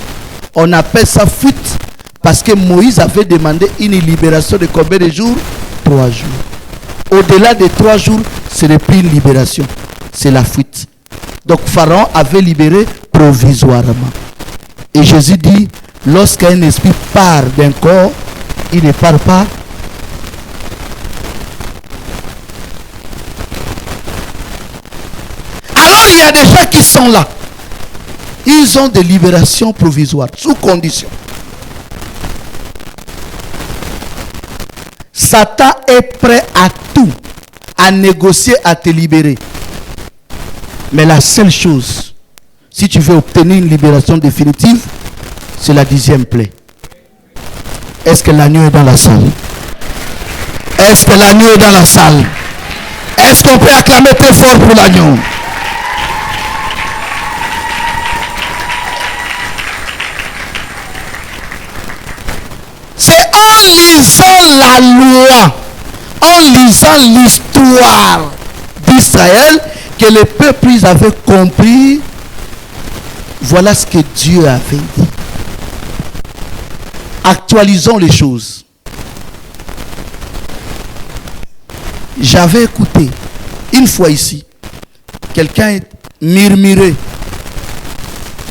On appelle ça fuite parce que Moïse avait demandé une libération de combien de jours? 3 jours. Au-delà de 3 jours, ce n'est plus une libération. C'est la fuite. Donc Pharaon avait libéré provisoirement. Et Jésus dit, lorsqu'un esprit part d'un corps, il ne part pas. Alors il y a des gens qui sont là. Ils ont des libérations provisoires, sous condition. Satan est prêt à tout, à négocier, à te libérer. Mais la seule chose, si tu veux obtenir une libération définitive, c'est la 10e plaie. Est-ce que l'agneau est dans la salle? Est-ce que l'agneau est dans la salle? Est-ce qu'on peut acclamer très fort pour l'agneau? C'est en lisant la loi, en lisant l'histoire d'Israël, que les peuples avaient compris. Voilà ce que Dieu avait dit. Actualisons les choses. J'avais écouté une fois ici, quelqu'un murmurait.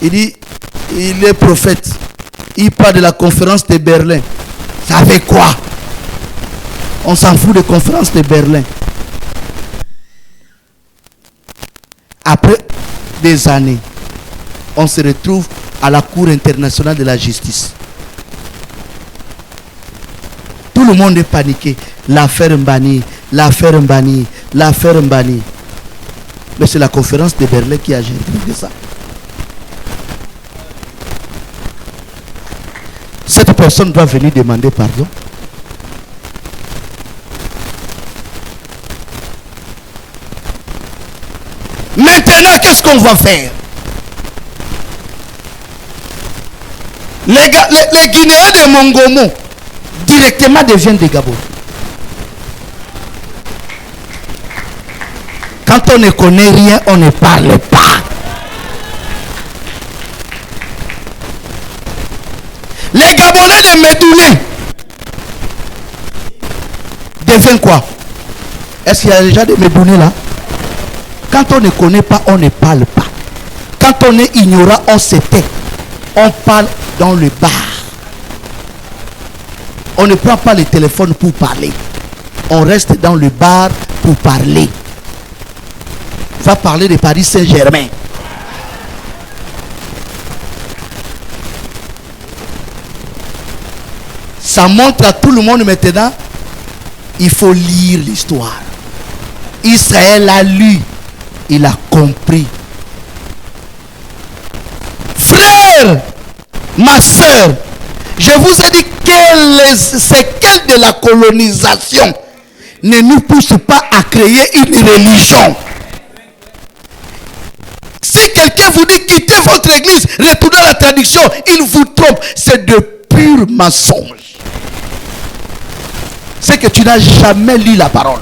Il dit, il est prophète. Il parle de la conférence de Berlin. Ça fait quoi? On s'en fout de la conférence de Berlin. Après des années, on se retrouve à la Cour internationale de la justice. Tout le monde est paniqué. L'affaire Mbani, l'affaire Mbani, l'affaire Mbani. Mais c'est la conférence de Berlin qui a géré ça. Cette personne doit venir demander pardon. Maintenant, qu'est-ce qu'on va faire? Les Guinéens de Mongomo directement deviennent des Gabon. Quand on ne connaît rien, on ne parle pas. Les Gabonais de Médouné deviennent quoi? Est-ce qu'il y a déjà des Médouné là? Quand on ne connaît pas, on ne parle pas. Quand on est ignorant, on se tait. On parle dans le bar. On ne prend pas le téléphone pour parler. On reste dans le bar pour parler. On va parler de Paris Saint-Germain. Ça montre à tout le monde maintenant, il faut lire l'histoire. Israël a lu, il a compris. Frère, ma soeur, je vous ai dit que les séquelles de la colonisation ne nous poussent pas à créer une religion. Si quelqu'un vous dit quittez votre église, retournez à la tradition, il vous trompe. C'est de purs mensonges. C'est que tu n'as jamais lu la parole.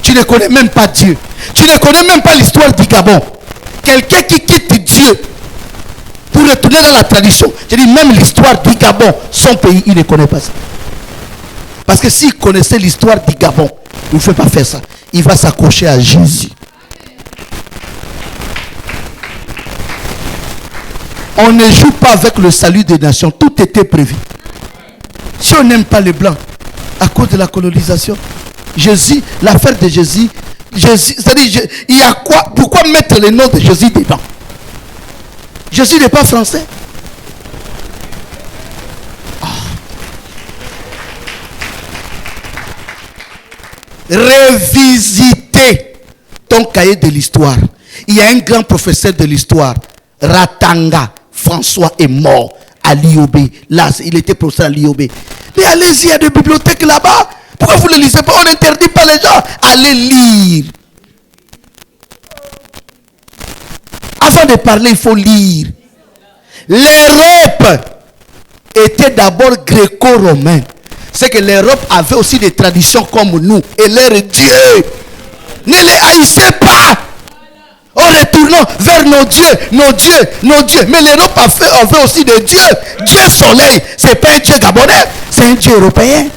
Tu ne connais même pas Dieu. Tu ne connais même pas l'histoire du Gabon. Quelqu'un qui quitte Dieu pour retourner dans la tradition. Je dis même l'histoire du Gabon, son pays, il ne connaît pas ça. Parce que s'il connaissait l'histoire du Gabon, il ne fait pas faire ça. Il va s'accrocher à Jésus. On ne joue pas avec le salut des nations. Tout était prévu. Si on n'aime pas les blancs, à cause de la colonisation, Jésus, l'affaire de Jésus, c'est-à-dire, il y a quoi? Pourquoi mettre le nom de Jésus dedans? Jésus n'est pas français. Revisiter ton cahier de l'histoire. Il y a un grand professeur de l'histoire, Ratanga, François est mort à l'IOB. Là, il était professeur à l'IOB. Mais allez-y, il y a des bibliothèques là-bas. Pourquoi vous ne les lisez pas? On n'interdit pas les gens. Allez lire. Avant de parler, il faut lire. L'Europe était d'abord gréco-romain. C'est que l'Europe avait aussi des traditions comme nous. Et leur Dieu. Ne les haïssez pas. En retournant vers nos dieux, nos dieux, nos dieux. Mais l'Europe avait aussi des dieux. Dieu soleil, c'est pas un dieu gabonais, c'est un dieu européen.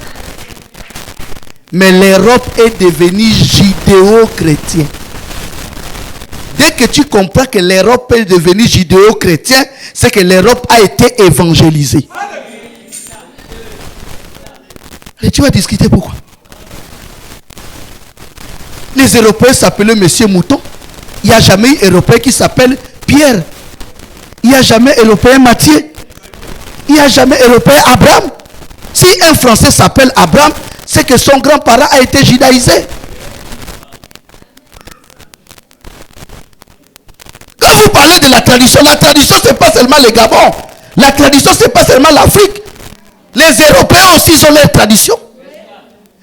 Mais l'Europe est devenue judéo-chrétienne. Dès que tu comprends que l'Europe est devenue judéo-chrétienne, c'est que l'Europe a été évangélisée. Et tu vas discuter pourquoi? Les Européens s'appelaient Monsieur Mouton. Il n'y a jamais eu Européen qui s'appelle Pierre. Il n'y a jamais Européen Matthieu. Il n'y a jamais Européen Abraham. Si un Français s'appelle Abraham, c'est que son grand-parent a été judaïsé. Quand vous parlez de la tradition ce n'est pas seulement le Gabon. La tradition, ce n'est pas seulement l'Afrique. Les Européens aussi ont leur tradition.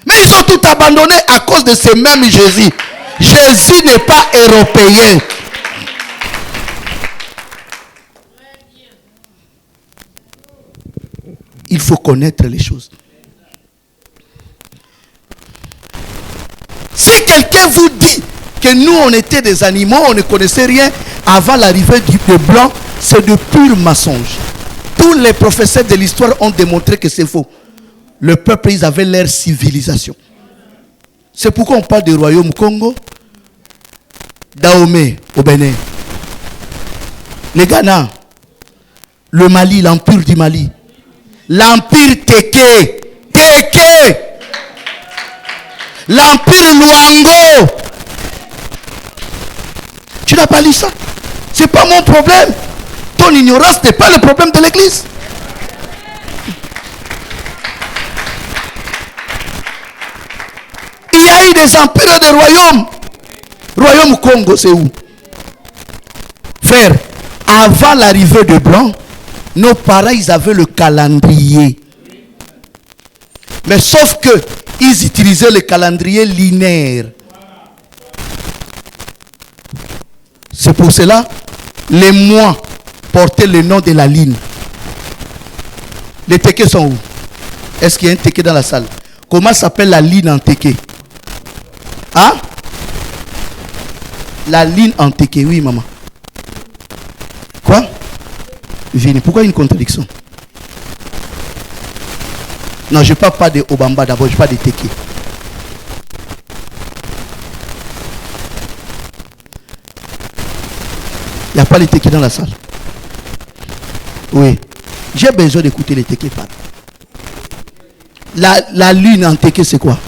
Mais ils ont tout abandonné à cause de ce même Jésus. Jésus n'est pas européen. Il faut connaître les choses. Si quelqu'un vous dit que nous on était des animaux, on ne connaissait rien avant l'arrivée du blanc, c'est de pur mensonge. Tous les professeurs de l'histoire ont démontré que c'est faux. Le peuple, ils avaient leur civilisation. C'est pourquoi on parle du royaume Congo, Dahomey au Bénin, le Ghana, le Mali, l'empire du Mali, l'empire Téké, l'empire Luango. Tu n'as pas lu ça? C'est pas mon problème. Ton ignorance n'est pas le problème de l'église. Il y a eu des empires et des royaumes. Royaume Congo, c'est où? Frère, avant l'arrivée de Blanc, nos parents, ils avaient le calendrier. Mais sauf que ils utilisaient le calendrier linéaire. C'est pour cela, les mois portaient le nom de la ligne. Les tékés sont où? Est-ce qu'il y a un téké dans la salle? Comment s'appelle la ligne en téké? Hein? La ligne en téké, oui maman. Quoi? Vini, pourquoi une contradiction? Non, je ne parle pas de Obamba d'abord, je parle de téké. Il n'y a pas les tékés dans la salle. Oui. J'ai besoin d'écouter les tékés parler. La lune en téké, c'est quoi?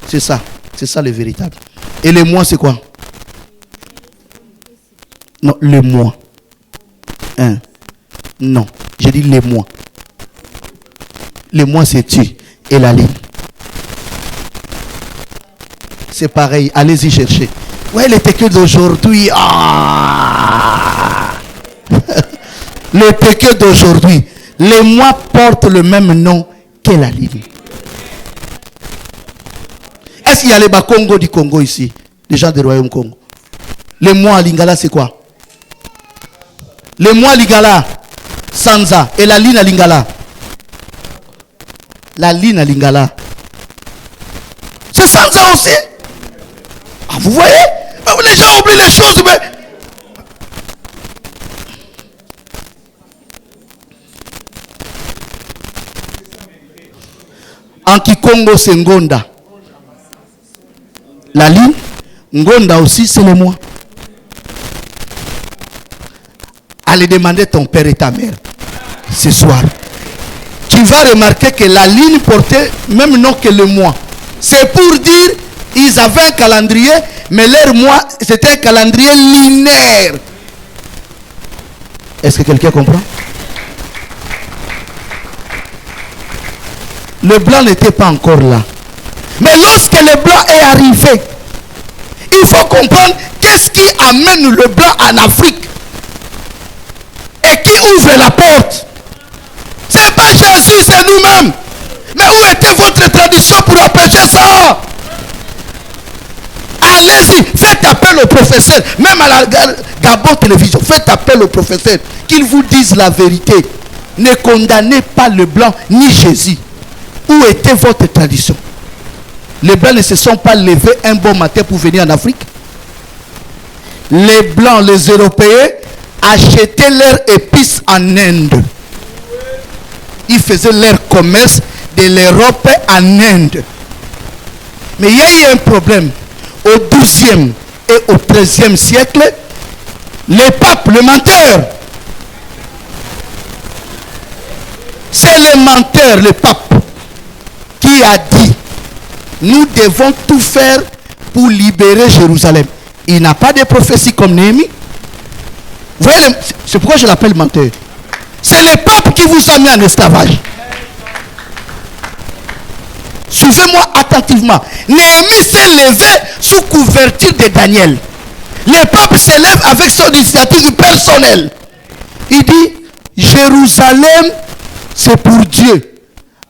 C'est ça. C'est ça le véritable. Et le mois, c'est quoi? Non, le mois. Hein? Non. J'ai dit les mois. Le mois, c'est tu. Et la ligne. C'est pareil. Allez-y chercher. Ouais, les tékés d'aujourd'hui. Ah! Les tékés d'aujourd'hui. Les mois portent le même nom que la ligne. Est-ce qu'il y a les Bakongo du Congo ici? Les gens du royaume Congo. Les mois à Lingala, c'est quoi? Les mois à Lingala, Sanza. Et la ligne à Lingala. La ligne à Lingala. C'est Sanza aussi. Ah, vous voyez? Les gens oublient les choses. Mais... en Kikongo, c'est Ngonda. La ligne, Ngonda aussi, c'est le mois. Allez demander ton père et ta mère ce soir. Tu vas remarquer que la ligne portait même nom que le mois. C'est pour dire ils avaient un calendrier, mais leur mois, c'était un calendrier linéaire. Est-ce que quelqu'un comprend? Le blanc n'était pas encore là. Mais lorsque le blanc est arrivé, il faut comprendre qu'est-ce qui amène le blanc en Afrique. Et qui ouvre la porte? Ce n'est pas Jésus, c'est nous-mêmes. Mais où était votre tradition pour empêcher ça? Allez-y, faites appel au professeur. Même à la Gabon Télévision, faites appel au professeur. Qu'il vous dise la vérité. Ne condamnez pas le blanc ni Jésus. Où était votre tradition? Les blancs ne se sont pas levés un bon matin pour venir en Afrique. Les blancs, les Européens, achetaient leurs épices en Inde. Ils faisaient leur commerce de l'Europe en Inde. Mais il y a eu un problème. Au XIIe et au XIIIe siècle, le pape, le menteur, c'est le menteur, le pape, qui a dit, nous devons tout faire pour libérer Jérusalem. Il n'a pas de prophétie comme Néhémie. Vous voyez, c'est pourquoi je l'appelle menteur. C'est le pape qui vous a mis en esclavage. Suivez-moi attentivement. Néhémie s'est levé sous couverture de Daniel. Le pape se lève avec son initiative personnelle. Il dit, Jérusalem, c'est pour Dieu.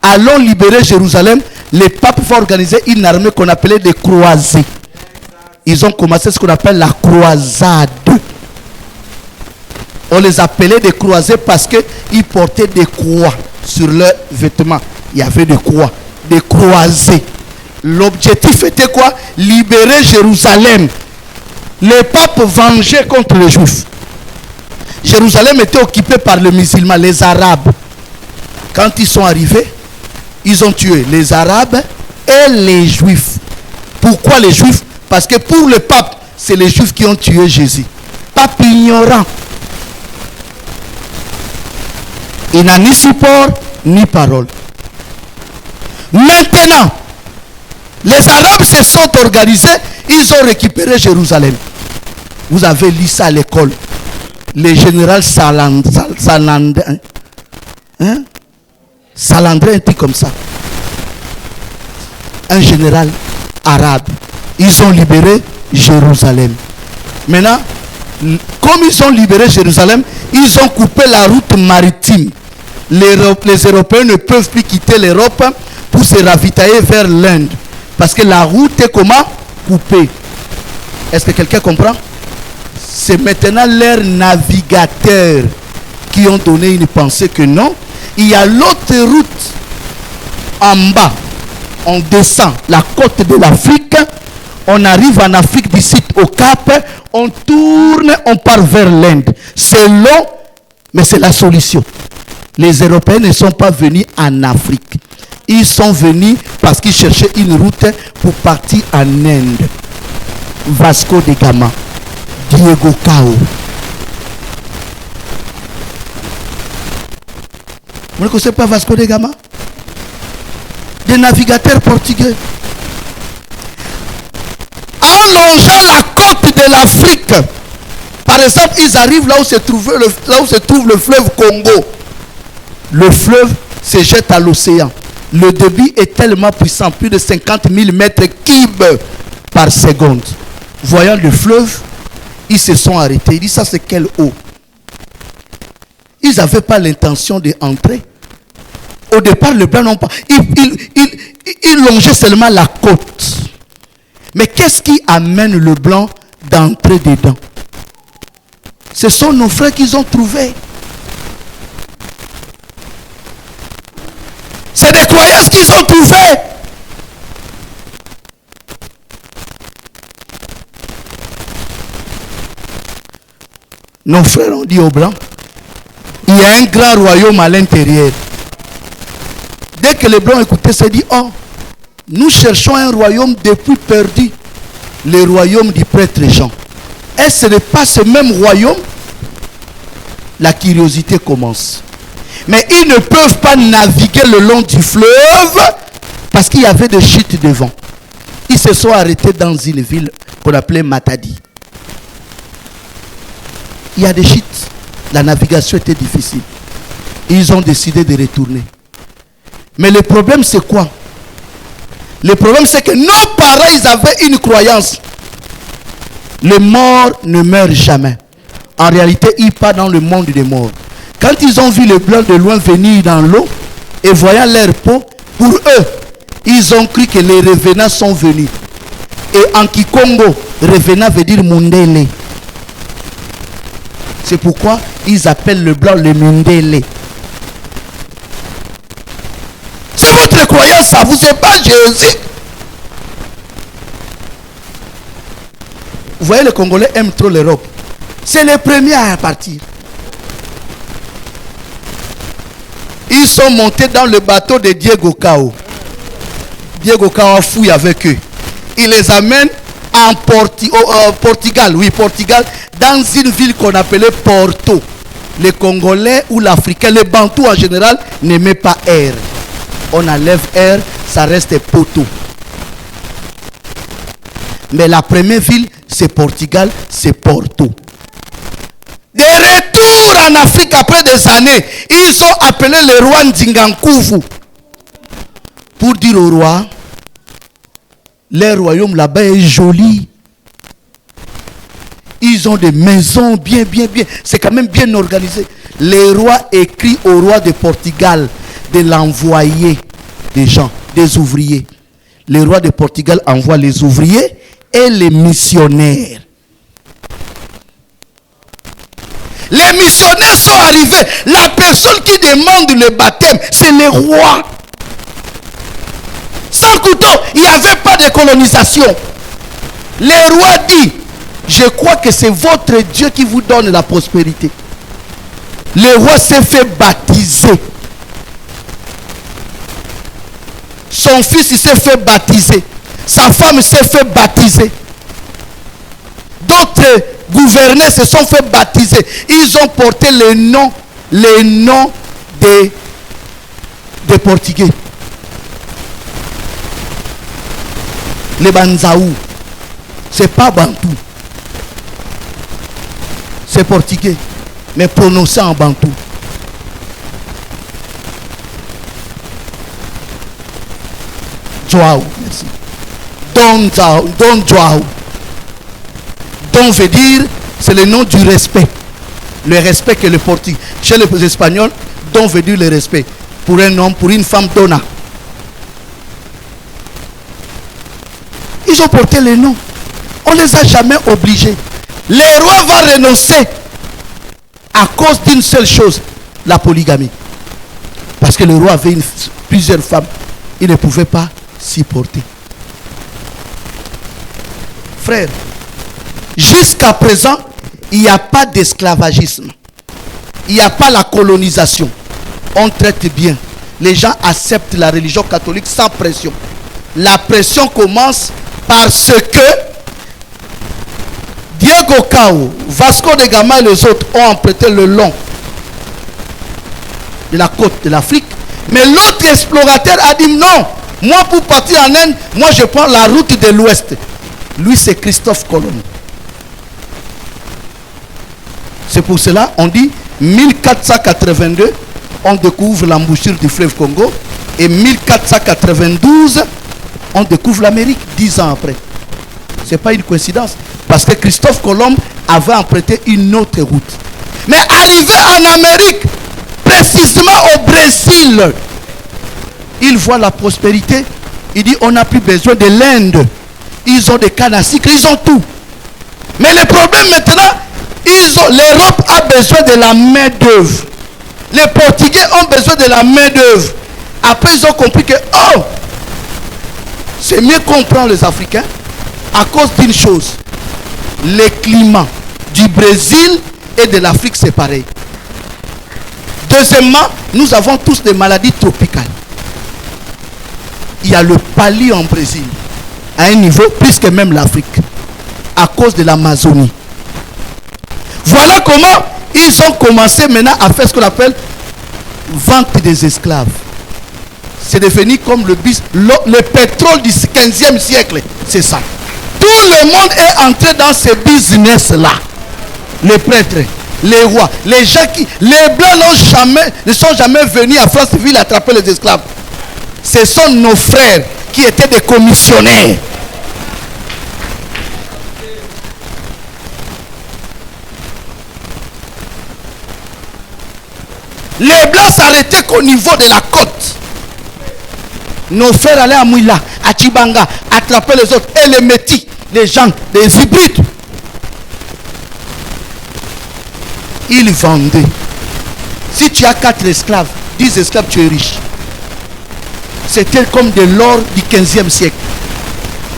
Allons libérer Jérusalem. Le pape va organiser une armée qu'on appelait des croisés. Ils ont commencé ce qu'on appelle la croisade. On les appelait des croisés parce qu'ils portaient des croix sur leurs vêtements. Il y avait des croix, des croisés. L'objectif était quoi? Libérer Jérusalem. Les papes vengeaient contre les Juifs. Jérusalem était occupée par les musulmans, les Arabes. Quand ils sont arrivés, ils ont tué les Arabes et les Juifs. Pourquoi les Juifs? Parce que pour le pape, c'est les Juifs qui ont tué Jésus. Pape ignorant. Il n'a ni support, ni parole. Maintenant, les Arabes se sont organisés, ils ont récupéré Jérusalem. Vous avez lu ça à l'école. Le général Salandre, Salandre, un truc comme ça. Un général arabe. Ils ont libéré Jérusalem. Maintenant, comme ils ont libéré Jérusalem, ils ont coupé la route maritime. Les Européens ne peuvent plus quitter l'Europe pour se ravitailler vers l'Inde. Parce que la route est comment? Coupée. Est-ce que quelqu'un comprend? C'est maintenant leurs navigateurs qui ont donné une pensée que non. Il y a l'autre route en bas. On descend la côte de l'Afrique. On arrive en Afrique d'ici au Cap. On tourne, on part vers l'Inde. C'est long, mais c'est la solution. Les Européens ne sont pas venus en Afrique. Ils sont venus parce qu'ils cherchaient une route pour partir en Inde. Vasco de Gama, Diego Cao. Vous ne connaissez pas Vasco de Gama? Des navigateurs portugais. En longeant la côte de l'Afrique, par exemple, ils arrivent là où se trouve le fleuve Congo. Le fleuve se jette à l'océan. Le débit est tellement puissant, plus de 50 000 mètres cubes par seconde. Voyant le fleuve, ils se sont arrêtés. Ils disent, ça c'est quelle eau? Ils n'avaient pas l'intention d'entrer. Au départ, le blanc n'ont pas. Ils longeaient seulement la côte. Mais qu'est-ce qui amène le blanc d'entrer dedans? Ce sont nos frères qu'ils ont trouvés. C'est des croyances qu'ils ont trouvées. Nos frères ont dit aux blancs, il y a un grand royaume à l'intérieur. Dès que les blancs écoutaient, c'est dit, oh, nous cherchons un royaume depuis perdu. Le royaume du prêtre Jean. Et ce n'est pas ce même royaume? La curiosité commence. Mais ils ne peuvent pas naviguer le long du fleuve parce qu'il y avait des chutes de vent. Ils se sont arrêtés dans une ville qu'on appelait Matadi. Il y a des chutes. La navigation était difficile. Ils ont décidé de retourner. Mais le problème c'est quoi? Le problème c'est que nos parents, ils avaient une croyance. Les morts ne meurent jamais. En réalité, ils partent dans le monde des morts. Quand ils ont vu les Blancs de loin venir dans l'eau et voyant leur peau, pour eux, ils ont cru que les revenants sont venus. Et en Kikongo, revenant veut dire Mundele. C'est pourquoi ils appellent le blanc le Mundele. C'est votre croyance, ça vous est pas Jésus. Vous voyez, les Congolais aiment trop l'Europe. C'est les premiers à partir. Ils sont montés dans le bateau de Diego Cao. Diego Cao a fouillé avec eux. Il les amène en Portugal. Oui, Portugal. Dans une ville qu'on appelait Porto. Les Congolais ou l'Africain, les Bantous en général, n'aimaient pas R. On enlève R, ça reste Poto. Mais la première ville, c'est Portugal, c'est Porto. De retour en Afrique après des années, ils ont appelé le roi Ndingankouvou pour dire au roi, le royaume là-bas est joli. Ils ont des maisons bien. C'est quand même bien organisé. Le roi écrit au roi de Portugal de l'envoyer des gens, des ouvriers. Le roi de Portugal envoie les ouvriers et les missionnaires. Les missionnaires sont arrivés. La personne qui demande le baptême, c'est le roi. Sans couteau, il n'y avait pas de colonisation. Le roi dit, je crois que c'est votre Dieu qui vous donne la prospérité. Le roi s'est fait baptiser. Son fils s'est fait baptiser. Sa femme s'est fait baptiser. D'autres gouverneurs se sont fait baptiser. Ils ont porté les noms des Portugais. Les Banzaou. C'est pas Bantou. C'est portugais. Mais prononcé en Bantou. Joao. Merci. Don Joao. Don veut dire, c'est le nom du respect. Le respect que le portugais. Chez les Espagnols, don veut dire le respect. Pour un homme, pour une femme, donna. Ils ont porté les noms. On ne les a jamais obligés. Le roi va renoncer à cause d'une seule chose, la polygamie. Parce que le roi avait plusieurs femmes. Il ne pouvait pas s'y porter. Frère, jusqu'à présent, il n'y a pas d'esclavagisme. Il n'y a pas la colonisation. On traite bien. Les gens acceptent la religion catholique sans pression. La pression commence parce que Diego Cao, Vasco de Gama et les autres ont emprunté le long de la côte de l'Afrique. Mais l'autre explorateur a dit non, moi pour partir en Inde, moi je prends la route de l'Ouest. Lui c'est Christophe Colomb. C'est pour cela on dit 1482, on découvre l'embouchure du fleuve Congo. Et 1492, on découvre l'Amérique 10 ans après. Ce n'est pas une coïncidence. Parce que Christophe Colomb avait emprunté une autre route. Mais arrivé en Amérique, précisément au Brésil, il voit la prospérité. Il dit on n'a plus besoin de l'Inde. Ils ont des cannes à sucre, ils ont tout. Mais le problème maintenant, l'Europe a besoin de la main d'œuvre. Les Portugais ont besoin de la main d'œuvre. Après ils ont compris que c'est mieux qu'on prend les Africains à cause d'une chose. Les climats du Brésil et de l'Afrique c'est pareil. Deuxièmement, nous avons tous des maladies tropicales. Il y a le palu en Brésil à un niveau plus que même l'Afrique à cause de l'Amazonie. Voilà comment ils ont commencé maintenant à faire ce qu'on appelle vente des esclaves. C'est devenu comme le pétrole du 15e siècle. C'est ça. Tout le monde est entré dans ce business-là. Les prêtres, les rois, les gens qui... Les blancs ne sont jamais venus à Franceville attraper les esclaves. Ce sont nos frères qui étaient des commissionnaires. Les Blancs s'arrêtaient qu'au niveau de la côte. Nos frères allaient à Mouila, à Tchibanga, attraper les autres. Et les Métis, les gens, les hybrides. Ils vendaient. Si tu as 4 esclaves, 10 esclaves, tu es riche. C'était comme de l'or du 15e siècle.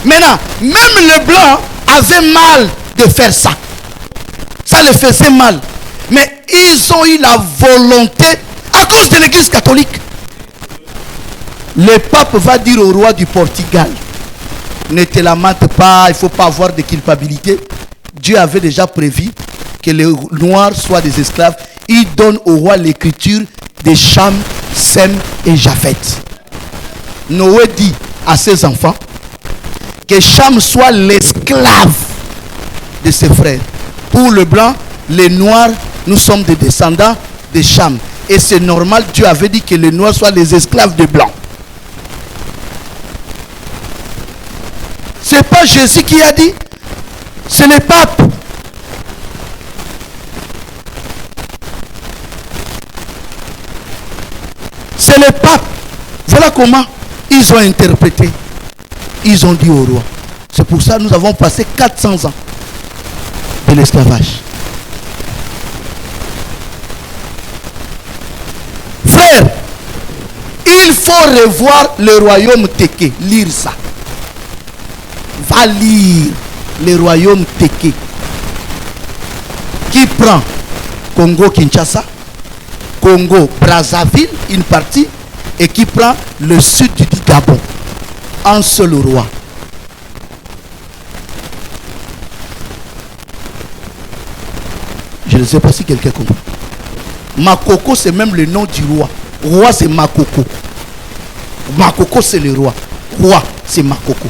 Maintenant, même les Blancs avaient mal de faire ça. Ça les faisait mal. Mais ils ont eu la volonté à cause de l'église catholique. Le pape va dire au roi du Portugal, ne te lamente pas, il ne faut pas avoir de culpabilité. Dieu avait déjà prévu que les Noirs soient des esclaves. Il donne au roi l'écriture de Cham, Sem et Japhet. Noé dit à ses enfants que Cham soit l'esclave de ses frères. Pour le blanc, les noirs, nous sommes des descendants de Cham. Et c'est normal, Dieu avait dit que les noirs soient les esclaves des blancs. C'est pas Jésus qui a dit, c'est le pape. C'est le pape. Voilà comment ils ont interprété. Ils ont dit au roi. C'est pour ça que nous avons passé 400 ans de l'esclavage. Frère, il faut revoir le royaume Téké. Lire ça. Va lire le royaume Téké. Qui prend Congo-Kinshasa, Congo-Brazzaville, une partie, et qui prend le sud du Gabon. Un seul roi. Je ne sais pas si quelqu'un comprend. Makoko, c'est même le nom du roi. Roi, c'est Makoko. Makoko, c'est le roi. Roi, c'est Makoko.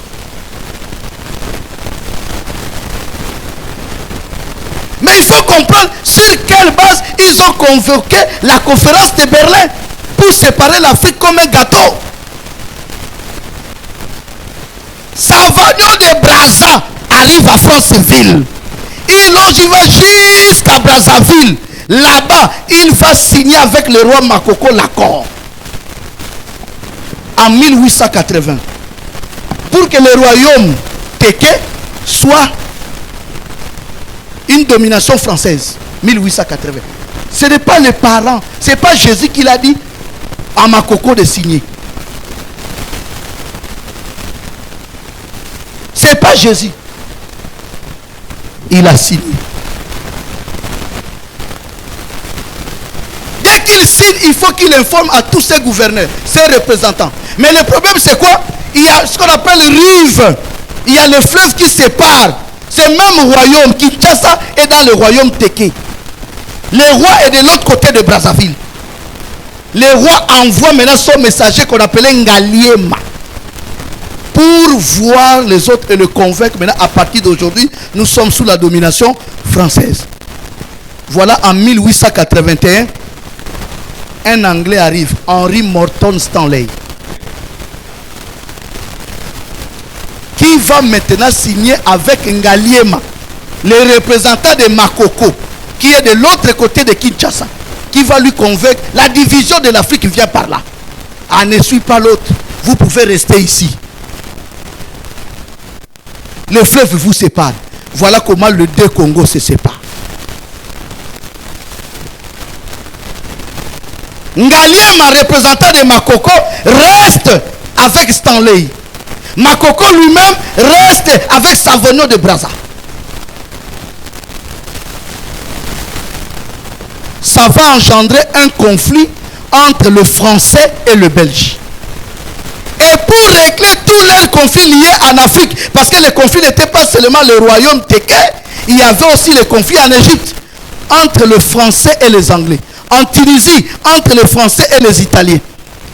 Mais il faut comprendre sur quelle base ils ont convoqué la conférence de Berlin pour séparer l'Afrique comme un gâteau. Savagnon de Brazza arrive à Franceville. Il va jusqu'à Brazzaville. Là-bas, il va signer avec le roi Makoko l'accord. En 1880. Pour que le royaume Téké soit une domination française. 1880. Ce n'est pas les parents. Ce n'est pas Jésus qui l'a dit à Makoko de signer. Ce n'est pas Jésus. Il a signé. Dès qu'il signe, il faut qu'il informe à tous ses gouverneurs, ses représentants. Mais le problème c'est quoi? Il y a ce qu'on appelle rive. Il y a le fleuve qui sépare. Ce même royaume, Kinshasa, est dans le royaume Téké. Le roi est de l'autre côté de Brazzaville. Le roi envoie maintenant son messager qu'on appelait Ngaliema pour voir les autres et le convaincre. Maintenant, à partir d'aujourd'hui, nous sommes sous la domination française. Voilà, en 1881, un Anglais arrive, Henry Morton Stanley, qui va maintenant signer avec Ngaliema, le représentant de Makoko, qui est de l'autre côté de Kinshasa, qui va lui convaincre. La division de l'Afrique vient par là. Ah, ne suis pas l'autre. Vous pouvez rester ici. Le fleuve vous sépare. Voilà comment le deux Congo se séparent. Ngaliema, représentant de Makoko, reste avec Stanley. Makoko lui-même reste avec Savagnon de Brazza. Ça va engendrer un conflit entre le français et le belge. Et pour régler tous les conflits liés en Afrique, parce que les conflits n'étaient pas seulement le royaume Téké, il y avait aussi les conflits en Égypte, entre le français et les anglais. En Tunisie, entre les français et les italiens.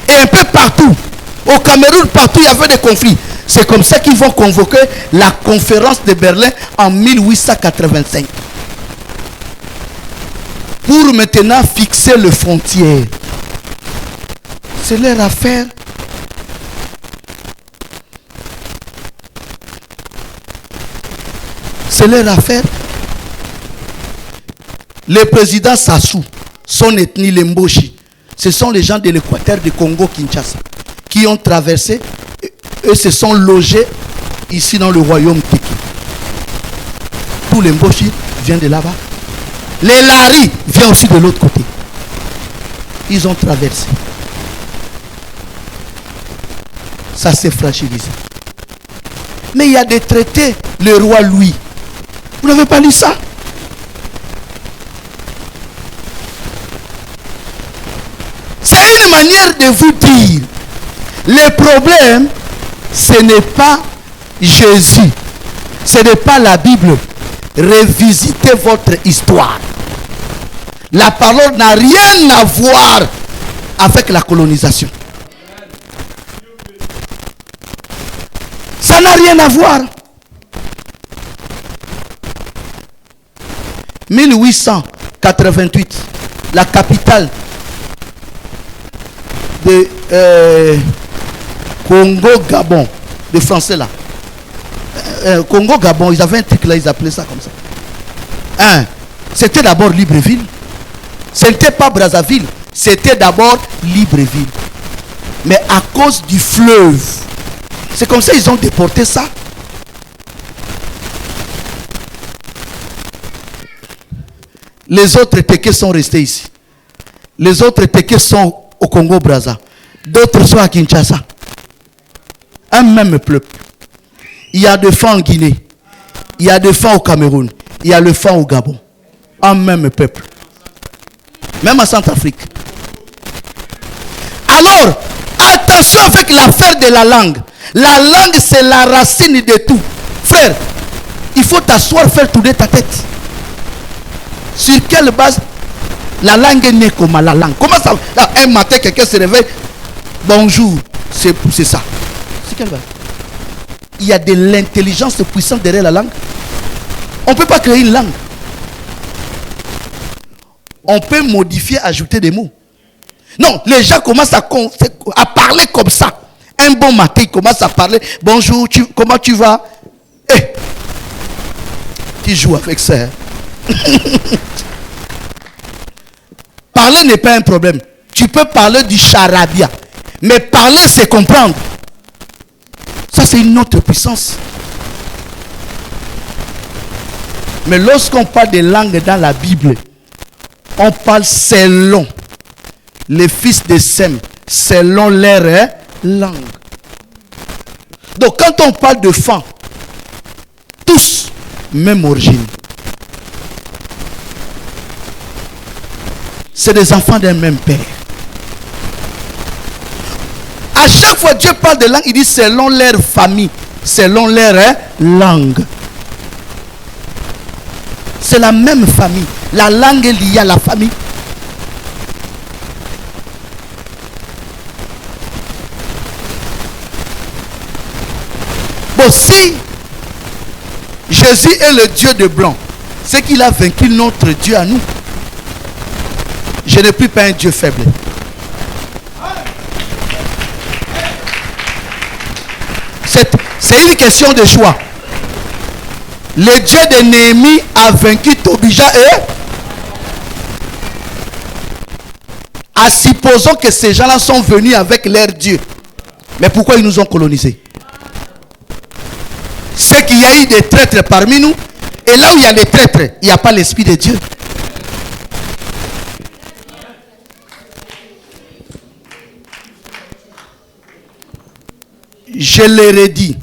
Et un peu partout. Au Cameroun, partout, il y avait des conflits. C'est comme ça qu'ils vont convoquer la conférence de Berlin en 1885. Pour maintenant fixer les frontières. C'est leur affaire. C'est leur affaire. Le président Sassou, son ethnie Lemboshi, Ce sont les gens de l'Équateur, du Congo, Kinshasa, qui ont traversé. Eux se sont logés ici dans le royaume Tiki. Tous les Mboshi viennent de là-bas. Les Lari viennent aussi de l'autre côté. Ils ont traversé. Ça s'est fragilisé. Mais il y a des traités, le roi Louis. Vous n'avez pas lu ça? C'est une manière de vous dire, le problème, ce n'est pas Jésus, ce n'est pas la Bible. Revisitez votre histoire. La parole n'a rien à voir avec la colonisation. Ça n'a rien à voir. 1888, la capitale de Congo-Gabon, des Français là. Congo-Gabon, ils avaient un truc là, ils appelaient ça comme ça. C'était d'abord Libreville. Ce n'était pas Brazzaville, c'était d'abord Libreville. Mais à cause du fleuve, c'est comme ça qu'ils ont déporté ça. Les autres Tékés sont restés ici. Les autres Tékés sont au Congo-Brazza. D'autres sont à Kinshasa. Un même peuple. Il y a des femmes en Guinée. Il y a des femmes au Cameroun. Il y a des femmes au Gabon. Un même peuple. Même en Centrafrique. Alors, attention avec l'affaire de la langue. La langue, c'est la racine de tout. Frère, il faut t'asseoir, faire tourner ta tête. Sur quelle base la langue est née comme la langue? Comment ça? Là, un matin, quelqu'un se réveille. Bonjour. C'est ça. C'est quelle base? Il y a de l'intelligence puissante derrière la langue. On ne peut pas créer une langue. On peut modifier, ajouter des mots. Non, les gens commencent à parler comme ça. Un bon matin, ils commencent à parler. Bonjour, comment tu vas? Tu joues avec ça. Hein? Parler n'est pas un problème. Tu peux parler du charabia. Mais parler, c'est comprendre. Ça, c'est une autre puissance. Mais lorsqu'on parle de langue dans la Bible, on parle selon les fils de Sem, selon leur langue. Donc, quand on parle de femmes, tous, même origine. C'est des enfants d'un même père. À chaque fois Dieu parle de langue, il dit selon leur famille, selon leur langue. C'est la même famille. La langue est liée à la famille. Bon, si Jésus est le Dieu de blanc, c'est qu'il a vaincu notre Dieu à nous. Je ne prie pas un Dieu faible. C'est une question de choix. Le Dieu de Néhémie a vaincu Tobija et à supposons que ces gens-là sont venus avec leur Dieu. Mais pourquoi ils nous ont colonisés? C'est qu'il y a eu des traîtres parmi nous. Et là où il y a des traîtres, il n'y a pas l'Esprit de Dieu. Je l'ai redit.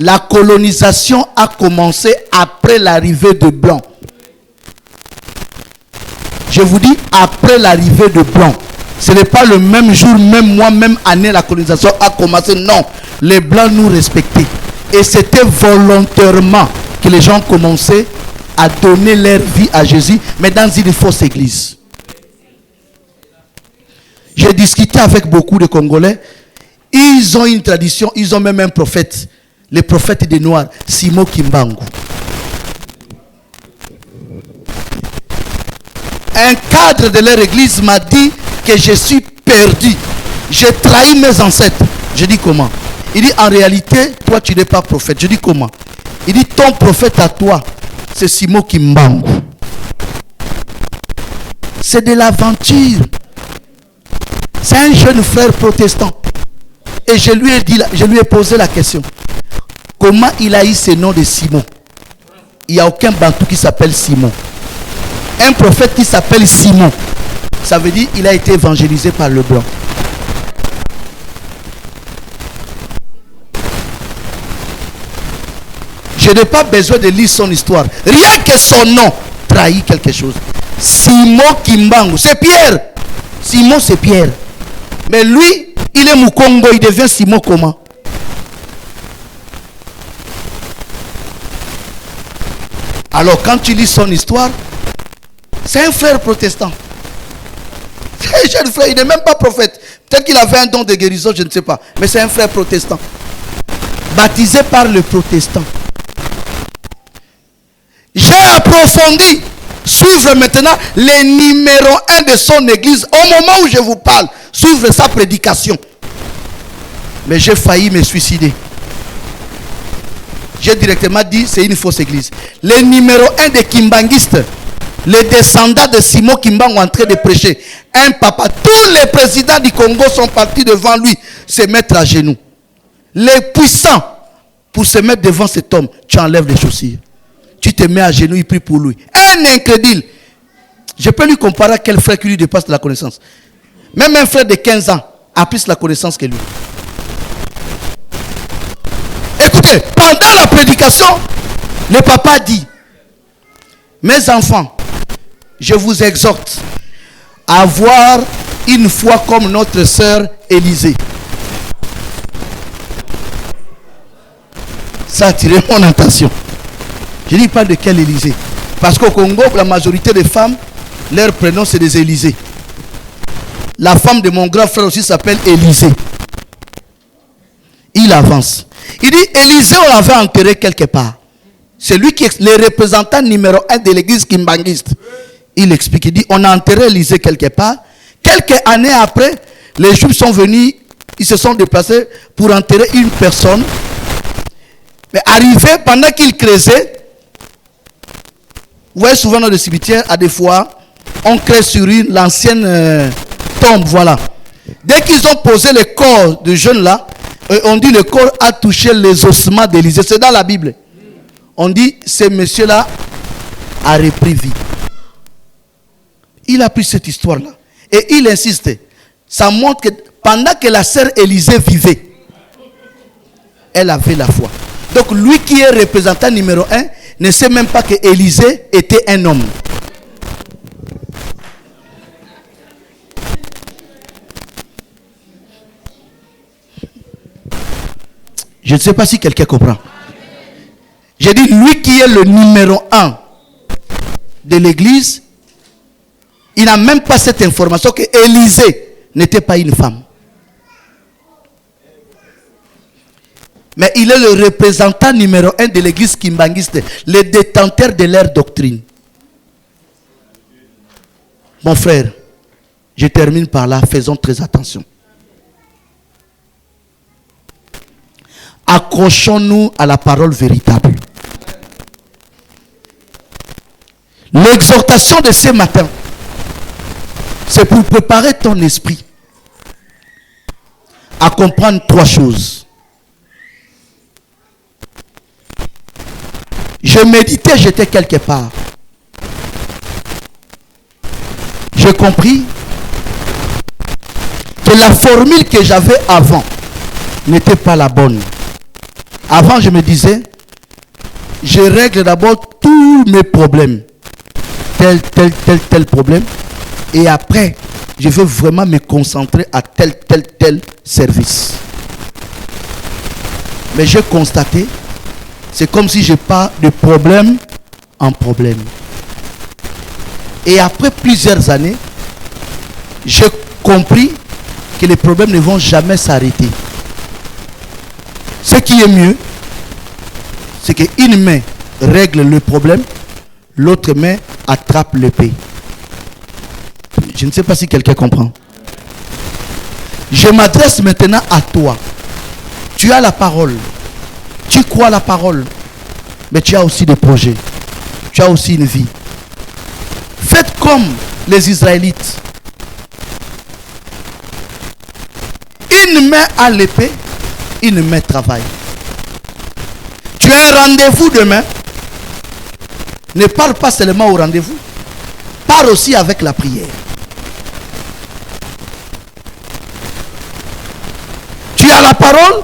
La colonisation a commencé après l'arrivée de Blancs. Je vous dis après l'arrivée de Blancs. Ce n'est pas le même jour, même mois, même année la colonisation a commencé. Non, les Blancs nous respectaient. Et c'était volontairement que les gens commençaient à donner leur vie à Jésus, mais dans une fausse église. J'ai discuté avec beaucoup de Congolais. Ils ont une tradition, ils ont même un prophète. Le prophète des Noirs, Simon Kimbangu. Un cadre de leur église m'a dit que je suis perdu. J'ai trahi mes ancêtres. Je dis comment? Il dit en réalité, toi tu n'es pas prophète. Je dis comment? Il dit ton prophète à toi, c'est Simon Kimbangu. C'est de l'aventure. C'est un jeune frère protestant. Et je lui ai posé la question. Comment il a eu ce nom de Simon? Il n'y a aucun bantou qui s'appelle Simon. Un prophète qui s'appelle Simon, ça veut dire qu'il a été évangélisé par le blanc. Je n'ai pas besoin de lire son histoire. Rien que son nom trahit quelque chose. Simon Kimbangu, c'est Pierre. Simon, c'est Pierre. Mais lui, il est Mukongo, il devient Simon comment? Alors quand tu lis son histoire, c'est un frère protestant. C'est un jeune frère, il n'est même pas prophète. Peut-être qu'il avait un don de guérison, je ne sais pas. Mais c'est un frère protestant. Baptisé par le protestant. J'ai approfondi. Suivre maintenant les numéros 1 de son église. Au moment où je vous parle, suivre sa prédication. Mais j'ai failli me suicider. J'ai directement dit c'est une fausse église. Les numéros 1 des Kimbanguistes, les descendants de Simon Kimbangu en train de prêcher. Un papa, tous les présidents du Congo sont partis devant lui, se mettre à genoux. Les puissants, pour se mettre devant cet homme, tu enlèves les chaussures. Tu te mets à genoux, il prie pour lui. Un incrédule. Je peux lui comparer à quel frère qui lui dépasse de la connaissance. Même un frère de 15 ans a plus la connaissance que lui. Écoutez, pendant la prédication, le papa dit: mes enfants, je vous exhorte à avoir une foi comme notre sœur Élisée. Ça a attiré mon attention. Je ne dis pas de quelle Élisée. Parce qu'au Congo, la majorité des femmes, leur prénom c'est des Élysées. La femme de mon grand frère aussi s'appelle Élisée. Il avance. Il dit, Élisée, on l'avait enterré quelque part. C'est lui qui est le représentant numéro 1 de l'église kimbanguiste. Il explique, il dit, on a enterré Élisée quelque part. Quelques années après, les Juifs sont venus, ils se sont déplacés pour enterrer une personne. Mais arrivé, pendant qu'ils creusaient, vous voyez souvent dans le cimetière, à des fois, on crée sur l'ancienne tombe, voilà. Dès qu'ils ont posé le corps de jeune là, on dit le corps a touché les ossements d'Élisée. C'est dans la Bible. On dit, ce monsieur-là a repris vie. Il a pris cette histoire-là. Et il insiste. Ça montre que pendant que la sœur Élisée vivait, elle avait la foi. Donc lui qui est représentant numéro 1, ne sait même pas que Élisée était un homme. Je ne sais pas si quelqu'un comprend. J'ai dit, lui qui est le numéro 1 de l'église, il n'a même pas cette information que Élisée n'était pas une femme. Mais il est le représentant numéro 1 de l'église kimbanguiste, le détenteur de leur doctrine. Mon frère, je termine par là, faisons très attention. Accrochons-nous à la parole véritable. L'exhortation de ce matin, c'est pour préparer ton esprit à comprendre 3 choses. Je méditais, j'étais quelque part. J'ai compris que la formule que j'avais avant n'était pas la bonne. Avant, je me disais, je règle d'abord tous mes problèmes. Tel problème. Et après, je veux vraiment me concentrer à tel service. Mais j'ai constaté, c'est comme si je pars de problème en problème. Et après plusieurs années, j'ai compris que les problèmes ne vont jamais s'arrêter. Ce qui est mieux, c'est qu'une main règle le problème, l'autre main attrape l'épée. Je ne sais pas si quelqu'un comprend. Je m'adresse maintenant à toi. Tu as la parole. Tu crois la parole. Mais tu as aussi des projets. Tu as aussi une vie. Faites comme les Israélites. Une main à l'épée, une main travaille. Tu as un rendez-vous demain. Ne parle pas seulement au rendez-vous. Parle aussi avec la prière. Tu as la parole,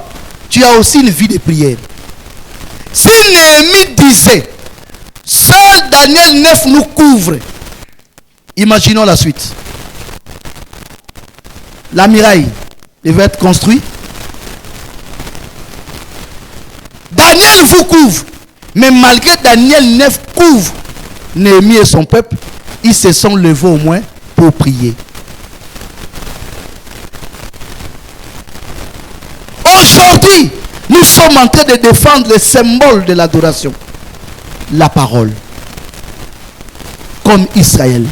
tu as aussi une vie de prière. Si Néhémie disait, seul Daniel 9 nous couvre, imaginons la suite. La muraille devait être construite. Daniel vous couvre. Mais malgré Daniel 9 couvre Néhémie et son peuple, ils se sont levés au moins pour prier. Aujourd'hui, nous sommes en train de défendre le symbole de l'adoration. La parole. Comme Israël.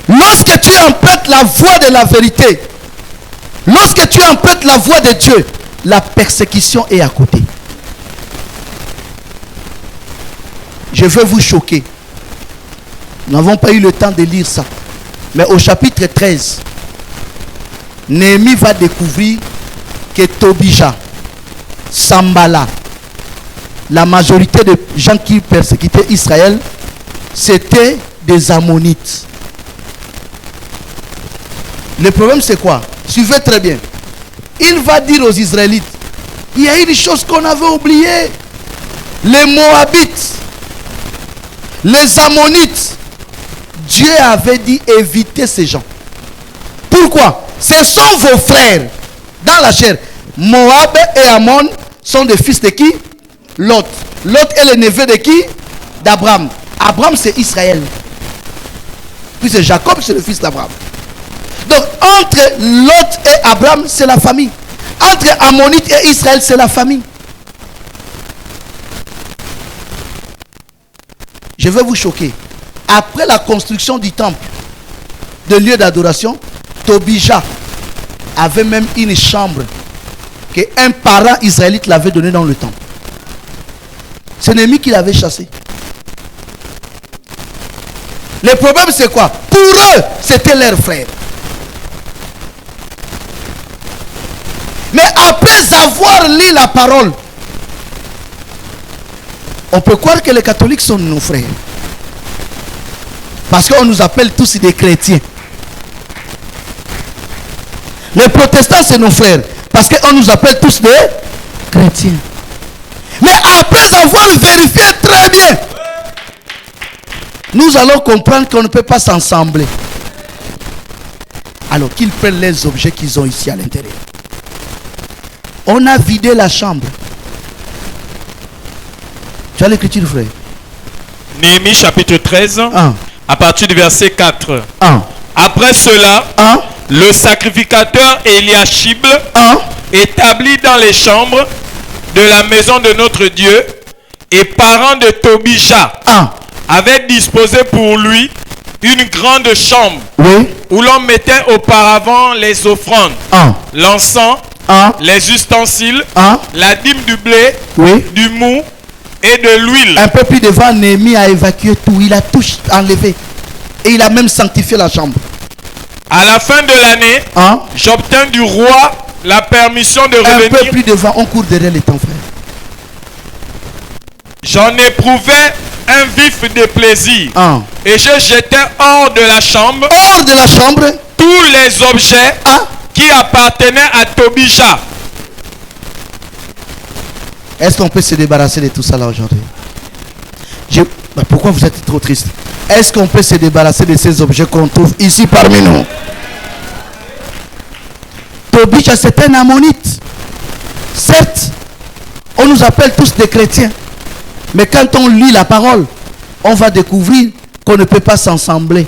Lorsque tu empruntes la voie de la vérité, lorsque tu empruntes la voie de Dieu, la persécution est à côté. Je vais vous choquer. Nous n'avons pas eu le temps de lire ça. Mais au chapitre 13, Néhémie va découvrir que Tobija, Sambala, la majorité des gens qui persécutaient Israël, c'était des Ammonites. Le problème c'est quoi? Suivez très bien. Il va dire aux Israélites, il y a une chose qu'on avait oubliée. Les Moabites, les Ammonites, Dieu avait dit éviter ces gens. Pourquoi? Ce sont vos frères dans la chair. Moab et Ammon sont des fils de qui? Lot. Lot est le neveu de qui? D'Abraham. Abraham c'est Israël. Puis c'est Jacob, c'est le fils d'Abraham. Donc entre Lot et Abraham c'est la famille. Entre Ammonite et Israël c'est la famille. Je vais vous choquer. Après la construction du temple, de lieu d'adoration, Tobija avait même une chambre qu'un parent israélite l'avait donnée dans le temple. C'est Néhémie qui l'avait chassé. Le problème c'est quoi? Pour eux, c'était leur frère. Mais après avoir lu la parole, on peut croire que les catholiques sont nos frères. Parce qu'on nous appelle tous des chrétiens. Les protestants, c'est nos frères. Parce qu'on nous appelle tous des chrétiens. Mais après avoir vérifié très bien, nous allons comprendre qu'on ne peut pas s'assembler. Alors qu'ils prennent les objets qu'ils ont ici à l'intérieur. On a vidé la chambre. Tu as l'écriture, frère? Néhémie chapitre 13, à partir du verset 4. Après cela, le sacrificateur Eliashib, établi dans les chambres de la maison de notre Dieu et parent de Tobija, avait disposé pour lui une grande chambre où l'on mettait auparavant les offrandes, l'encens, les ustensiles, la dîme du blé, du mou et de l'huile. Un peu plus devant, Néhémie a évacué tout. Il a tout enlevé. Et il a même sanctifié la chambre. À la fin de l'année, j'obtins du roi la permission de revenir. Un peu plus devant, on court derrière les temps, frère. J'en éprouvais un vif déplaisir. Et je jetais hors de la chambre. Hors de la chambre. Tous les objets qui appartenaient à Tobija. Est-ce qu'on peut se débarrasser de tout ça là aujourd'hui? Pourquoi vous êtes trop triste? Est-ce qu'on peut se débarrasser de ces objets qu'on trouve ici parmi nous? Tobija c'est un ammonite. Certes, on nous appelle tous des chrétiens. Mais quand on lit la parole, on va découvrir qu'on ne peut pas s'assembler.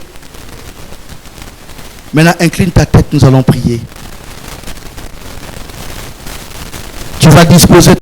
Maintenant, incline ta tête, nous allons prier. Tu vas disposer